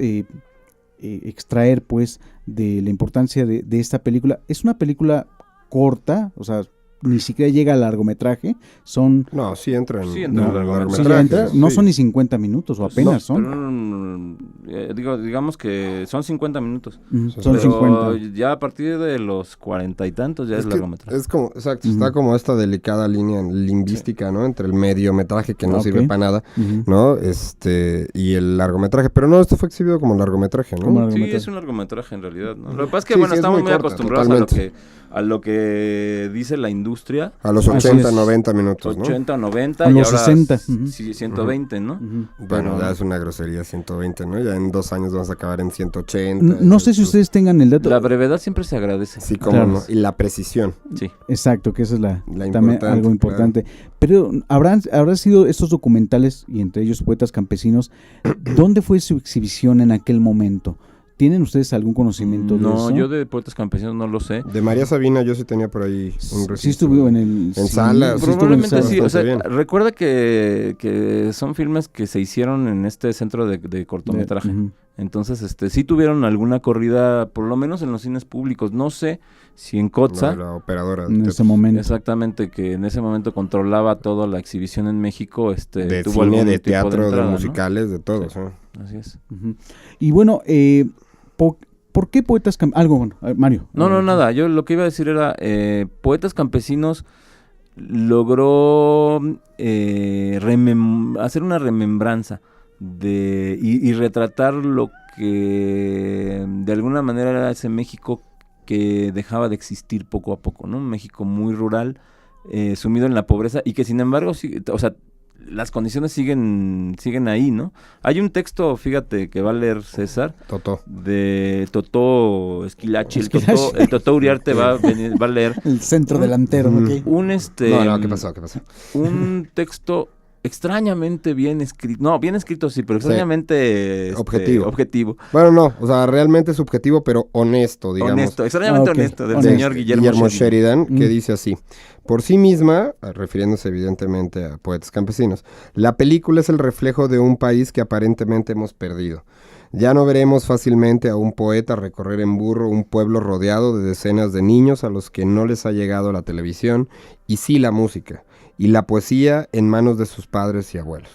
extraer pues de la importancia de esta película? Es una película corta, o sea, ni siquiera llega al largometraje, son... No, sí entra en largometraje. No son ni 50 minutos, o apenas son. Digamos que son 50 minutos. Son 50. Ya a partir de los 40 y tantos ya es largometraje. Es como, exacto, está como esta delicada línea lingüística, ¿no? Entre el mediometraje, que no sirve para nada, ¿no? Y el largometraje. Pero no, esto fue exhibido como largometraje, ¿no? Sí, es un largometraje en realidad, ¿no? Lo que pasa es que, bueno, estamos muy acostumbrados a lo que dice la industria. A los 80, 90 minutos, ¿no? 80, 90 a y los ahora 60. Sí, 120, ¿no? Bueno, ya es una grosería 120, ¿no? Ya en 2 años vamos a acabar en 180. No sé si ustedes tengan el dato. La brevedad siempre se agradece. Sí, como no. Y la precisión. Sí. Exacto, que eso es también algo importante. Claro. Pero habrán sido estos documentales, y entre ellos Poetas Campesinos, ¿dónde fue su exhibición en aquel momento? ¿Tienen ustedes algún conocimiento de eso? No, yo de Poetas Campesinos no lo sé. De María Sabina yo sí tenía por ahí un registro. Sí estuvo en salas. Probablemente sí. O sea, recuerda que son filmes que se hicieron en este centro de cortometraje. Entonces, sí tuvieron alguna corrida, por lo menos en los cines públicos. No sé si en COTSA. La operadora. En ese momento. Exactamente, que en ese momento controlaba toda la exhibición en México. De tuvo cine, de tipo teatro, entrada, de musicales, ¿no? De todo. Sí. Así es. Y bueno, ¿por qué Poetas Campesinos? Mario. No, nada. Yo lo que iba a decir era, Poetas Campesinos logró hacer una remembranza y retratar lo que de alguna manera era ese México que dejaba de existir poco a poco, ¿no? Un México muy rural, sumido en la pobreza y que sin embargo, o sea, las condiciones siguen ahí, ¿no? Hay un texto, fíjate, que va a leer César. De Totó Esquilachi. El Totó Uriarte va a leer. El centro delantero, ¿ok? ¿qué pasó? Un texto extrañamente bien escrito. No, bien escrito sí, pero extrañamente objetivo. Bueno, no, o sea, realmente subjetivo, pero honesto, digamos. Honesto, extrañamente honesto, del señor Guillermo Sheridan, que dice así: por sí misma, refiriéndose evidentemente a Poetas Campesinos, la película es el reflejo de un país que aparentemente hemos perdido. Ya no veremos fácilmente a un poeta recorrer en burro un pueblo rodeado de decenas de niños a los que no les ha llegado la televisión, y sí la música, y la poesía en manos de sus padres y abuelos,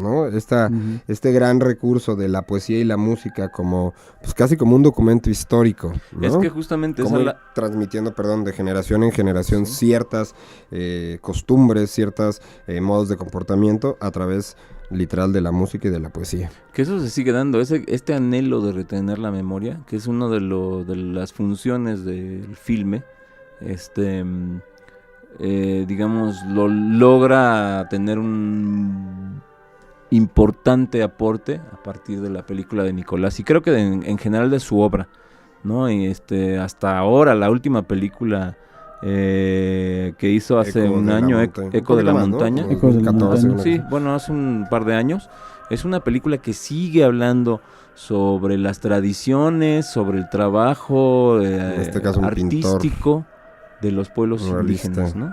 ¿no? Este gran recurso de la poesía y la música como, pues casi como un documento histórico, ¿no? Es que justamente como transmitiendo, de generación en generación ciertas costumbres, ciertos modos de comportamiento a través literal de la música y de la poesía. Que eso se sigue dando, este anhelo de retener la memoria, que es uno de las funciones del filme, digamos, lo logra tener un importante aporte a partir de la película de Nicolás y creo que en general de su obra, ¿no? Y hasta ahora la última película que hizo hace un año, Eco de la Montaña, ¿no? Eco de la Montaña. Sí, bueno, hace un par de años. Es una película que sigue hablando sobre las tradiciones, sobre el trabajo en este caso, artístico de los pueblos indígenas, ¿no?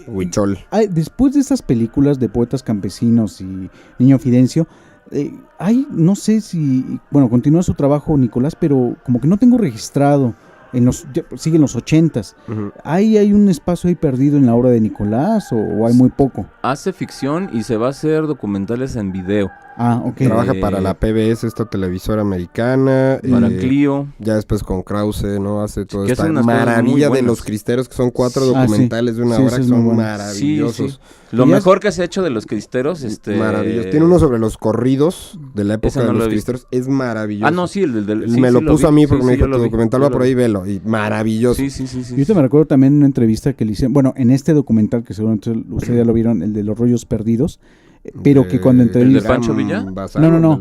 Huichol. Después de estas películas de Poetas Campesinos y Niño Fidencio, no sé si, bueno, continúa su trabajo Nicolás, pero como que no tengo registrado, siguen los 80s. Uh-huh. ¿Hay un espacio ahí perdido en la obra de Nicolás o hay muy poco? Hace ficción y se va a hacer documentales en video. Ok. Trabaja para la PBS, esta televisora americana. Para Clio. Ya después con Krause, ¿no? Hace toda esta maravilla de Los Cristeros, que son 4 documentales de una hora que son maravillosos. Sí. Lo mejor que se ha hecho de Los Cristeros, maravilloso. Tiene uno sobre los corridos de la época de Los Cristeros, es maravilloso. No, sí, el del me lo puso a mí porque me dijo, tu documental va por ahí, velo, y maravilloso. Sí. Yo te me recuerdo también una entrevista que le hicieron, bueno, en este documental que seguramente ustedes ya lo vieron, el de Los Rollos Perdidos, pero que cuando entrevistan... ¿El de Pancho Villa? No.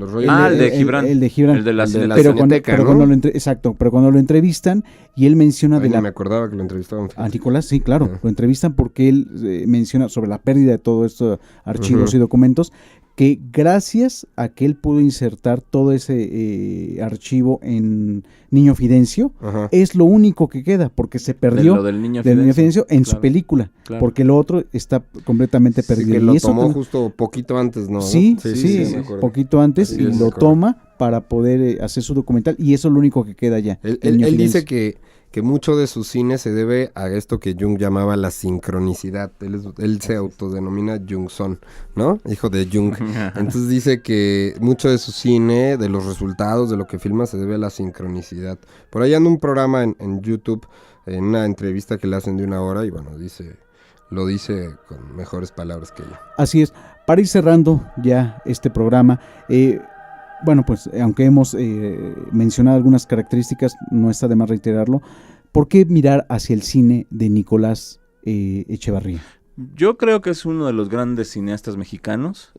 El de Gibran. El de Gibran. El de la Cineteca, Exacto, pero cuando lo entrevistan y él menciona me acordaba que lo entrevistaban. A Nicolás, sí, claro, lo entrevistan porque él menciona sobre la pérdida de todo estos archivos y documentos, que gracias a que él pudo insertar todo ese archivo en Niño Fidencio, es lo único que queda, porque se perdió lo del Niño Fidencio en su película, porque lo otro está completamente perdido. Que lo tomó justo poquito antes, ¿no? Sí, poquito antes, y lo toma para poder hacer su documental, y eso es lo único que queda ya. Él dice que mucho de su cine se debe a esto que Jung llamaba la sincronicidad. Él se autodenomina Jungson, ¿no? Hijo de Jung. Entonces dice que mucho de su cine, de los resultados, de lo que filma, se debe a la sincronicidad. Por ahí anda un programa en YouTube, en una entrevista que le hacen de 1 hora, y bueno, lo dice con mejores palabras que yo. Así es. Para ir cerrando ya este programa, bueno, pues aunque hemos mencionado algunas características, no está de más reiterarlo. ¿Por qué mirar hacia el cine de Nicolás Echevarría? Yo creo que es uno de los grandes cineastas mexicanos.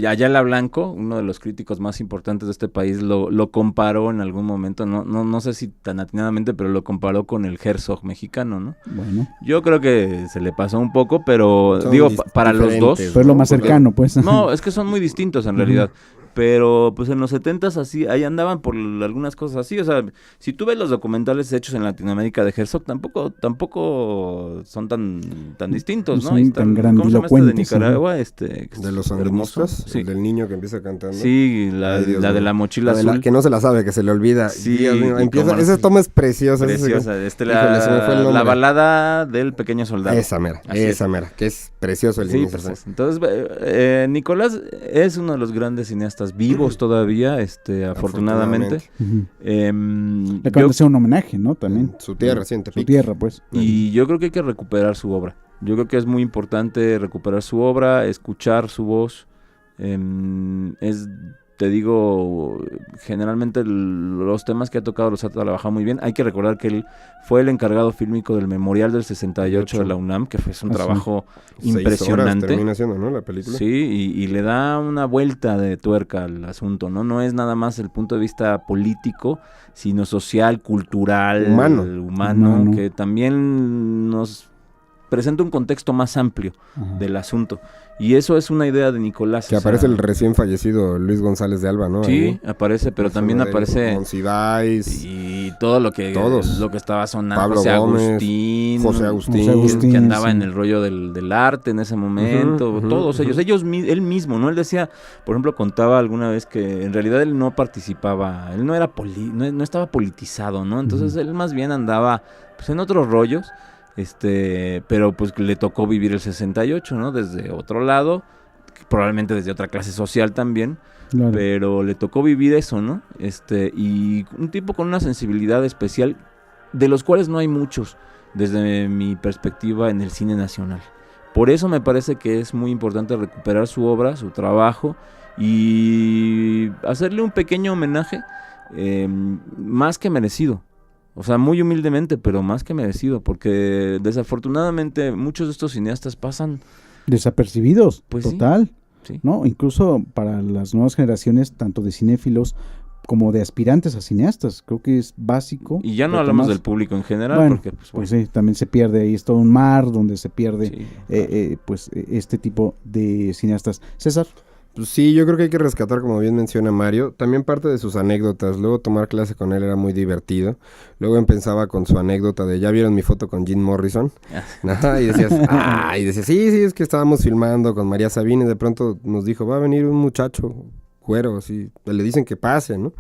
Ayala Blanco, uno de los críticos más importantes de este país, lo comparó en algún momento, no sé si tan atinadamente, pero lo comparó con el Herzog mexicano, ¿no? Bueno. Yo creo que se le pasó un poco, pero para los dos... Fue lo más cercano, pues. No, es que son muy distintos en realidad. Pero pues en los 70s así, ahí andaban por algunas cosas así, o sea, si tú ves los documentales hechos en Latinoamérica de Herzog, tampoco son tan distintos, ¿no? Son tan grandilocuentes. De Nicaragua, de los sandinistas, sí. Del niño que empieza cantando. Sí, la de la mochila azul. Que no se la sabe, que se le olvida. Sí, Dios mío, empieza, esa toma es preciosa. La balada del pequeño soldado. Esa mera, que es precioso el inicio. Pues, entonces, Nicolás es uno de los grandes cineastas vivos todavía, afortunadamente. Le acaban de hacer un homenaje, ¿no? También. Su tierra, su tierra, pues. Y yo creo que hay que recuperar su obra. Yo creo que es muy importante recuperar su obra, escuchar su voz. Te digo, generalmente los temas que ha tocado los ha trabajado muy bien. Hay que recordar que él fue el encargado fílmico del Memorial del 68 de la UNAM, que fue un trabajo impresionante. 6 horas termina siendo, ¿no? La película. Sí, y le da una vuelta de tuerca al asunto, ¿no? No es nada más el punto de vista político, sino social, cultural, humano. Que también nos presenta un contexto más amplio del asunto. Y eso es una idea de Nicolás. Que aparece el recién fallecido Luis González de Alba, ¿no? Sí, ahí aparece, pero también aparece... Monsiváis. Y todo lo que estaba sonando. Pablo José Gómez, Agustín, que andaba en el rollo del arte en ese momento. Todos ellos, él mismo, ¿no? Él decía, por ejemplo, contaba alguna vez que en realidad él no participaba, él no era no estaba politizado, ¿no? Entonces él más bien andaba pues en otros rollos. Pero pues le tocó vivir el 68, ¿no? Desde otro lado, probablemente desde otra clase social también, claro. Pero le tocó vivir eso, ¿no? Y un tipo con una sensibilidad especial, de los cuales no hay muchos, desde mi perspectiva, en el cine nacional. Por eso me parece que es muy importante recuperar su obra, su trabajo, y hacerle un pequeño homenaje, más que merecido. O sea, muy humildemente, pero más que merecido, porque desafortunadamente muchos de estos cineastas pasan... desapercibidos, pues total, sí. ¿No? Incluso para las nuevas generaciones, tanto de cinéfilos como de aspirantes a cineastas, creo que es básico. Y ya no hablamos del público en general, bueno, porque... Pues sí, también se pierde, ahí es todo un mar donde se pierde, claro. Este tipo de cineastas. César. Pues sí, yo creo que hay que rescatar, como bien menciona Mario, también parte de sus anécdotas. Luego tomar clase con él era muy divertido. Luego empezaba con su anécdota de, ¿ya vieron mi foto con Jim Morrison? Ajá, y decías, sí, es que estábamos filmando con María Sabina y de pronto nos dijo, va a venir un muchacho güero, así, le dicen que pase, ¿no?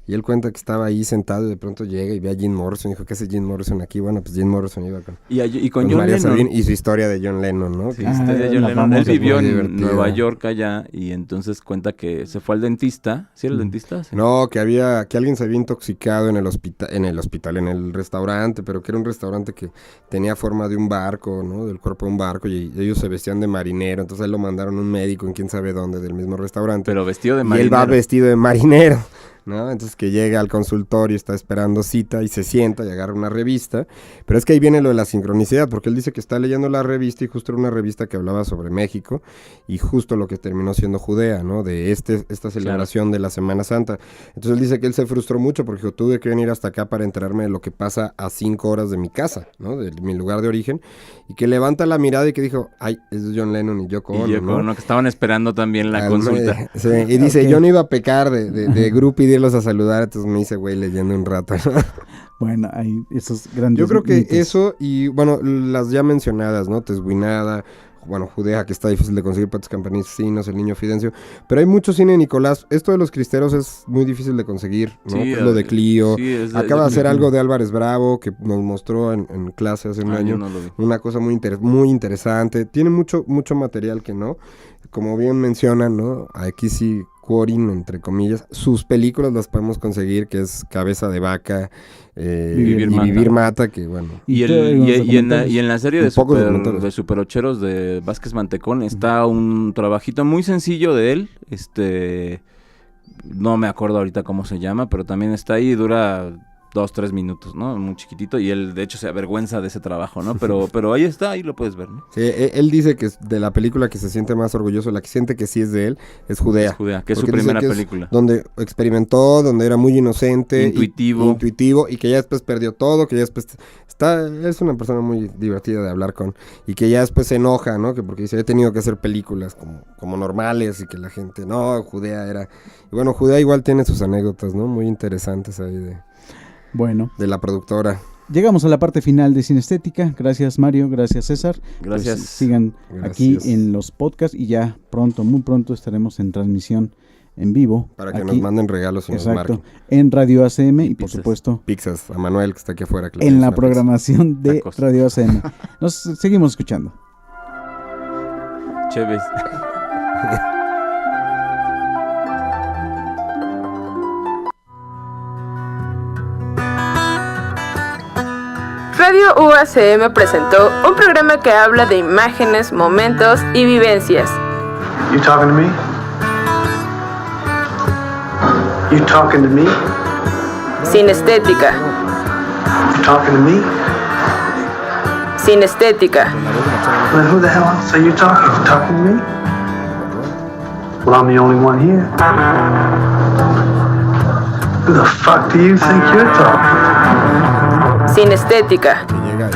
Y él cuenta que estaba ahí sentado y de pronto llega y ve a Jim Morrison y dijo, ¿qué hace Jim Morrison aquí? Bueno, pues Jim Morrison iba con John María Lennon. Sabine y su historia de John Lennon, ¿no? Sí, historia de John Lennon. Él vivió en Nueva York allá y entonces cuenta que se fue al dentista. ¿Sí era el dentista? Sí. No, que alguien se había intoxicado en el restaurante, pero que era un restaurante que tenía forma de un barco, ¿no? Del cuerpo de un barco y ellos se vestían de marinero, entonces a él lo mandaron un médico en quién sabe dónde del mismo restaurante. Pero vestido de marinero. Y él va vestido de marinero, ¿no? Entonces que llega al consultorio, está esperando cita y se sienta y agarra una revista, pero es que ahí viene lo de la sincronicidad, porque él dice que está leyendo la revista y justo era una revista que hablaba sobre México y justo lo que terminó siendo Judea, ¿no? De esta celebración de la Semana Santa. Entonces él dice que él se frustró mucho porque dijo, tuve que venir hasta acá para enterarme de lo que pasa a 5 horas de mi casa, ¿no? De mi lugar de origen, y que levanta la mirada y que dijo, ay, es John Lennon y Yoko Ono, ¿no? Que estaban esperando también la consulta. Sí, y dice, yo no iba a pecar de grupo y de irlos a saludar, entonces me hice güey leyendo un rato. Bueno, hay esos grandes Yo creo que mitos. eso y, bueno, las ya mencionadas, ¿no? Tesguinada, bueno, Judea, que está difícil de conseguir, Patos Campesinos, El Niño Fidencio, pero hay mucho cine de Nicolás. Esto de Los Cristeros es muy difícil de conseguir, ¿no? Sí, lo de Clio. Sí, Acaba de hacer algo de Álvarez Bravo, que nos mostró en clase hace un año. No lo vi. Una cosa muy interesante. Tiene mucho material que no. Como bien mencionan, ¿no? Aquí sí, Quarin, entre comillas. Sus películas las podemos conseguir, que es Cabeza de Vaca, Vivir Mata, que bueno. Y en la serie de Superocheros de Vázquez Mantecón está un trabajito muy sencillo de él, no me acuerdo ahorita cómo se llama, pero también está ahí y dura 2-3 minutos, ¿no? Muy chiquitito, y él de hecho se avergüenza de ese trabajo, ¿no? Pero ahí está, ahí lo puedes ver, ¿no? Sí, él dice que de la película que se siente más orgulloso, la que siente que sí es de él, es Judea. Es Judea, que es su primera película. Donde experimentó, donde era muy inocente. Intuitivo. Y que ya después perdió todo, que ya después es una persona muy divertida de hablar con, y que ya después se enoja, ¿no? Que porque dice, he tenido que hacer películas como normales, y que la gente, no, Judea era... Y bueno, Judea igual tiene sus anécdotas, ¿no? Muy interesantes ahí de la productora. Llegamos a la parte final de Cinestética. Gracias, Mario. Gracias, César. Gracias. Pues sigan aquí en los podcasts y ya muy pronto estaremos en transmisión en vivo. Para que aquí, nos manden regalos y nos marquen. En Radio ACM y por supuesto pizzas a Manuel, que está aquí afuera. En la programación de Radio ACM. Nos seguimos escuchando. Chévez. Radio UACM presentó un programa que habla de imágenes, momentos y vivencias. You talking to me? You talking to me? Cinestética. You talking to me? Cinestética. Well, who the hell else are you talking? You talking to me? Well, I'm the only one here. Who the fuck do you think you're talking to? Cinestética. Que llega ahí.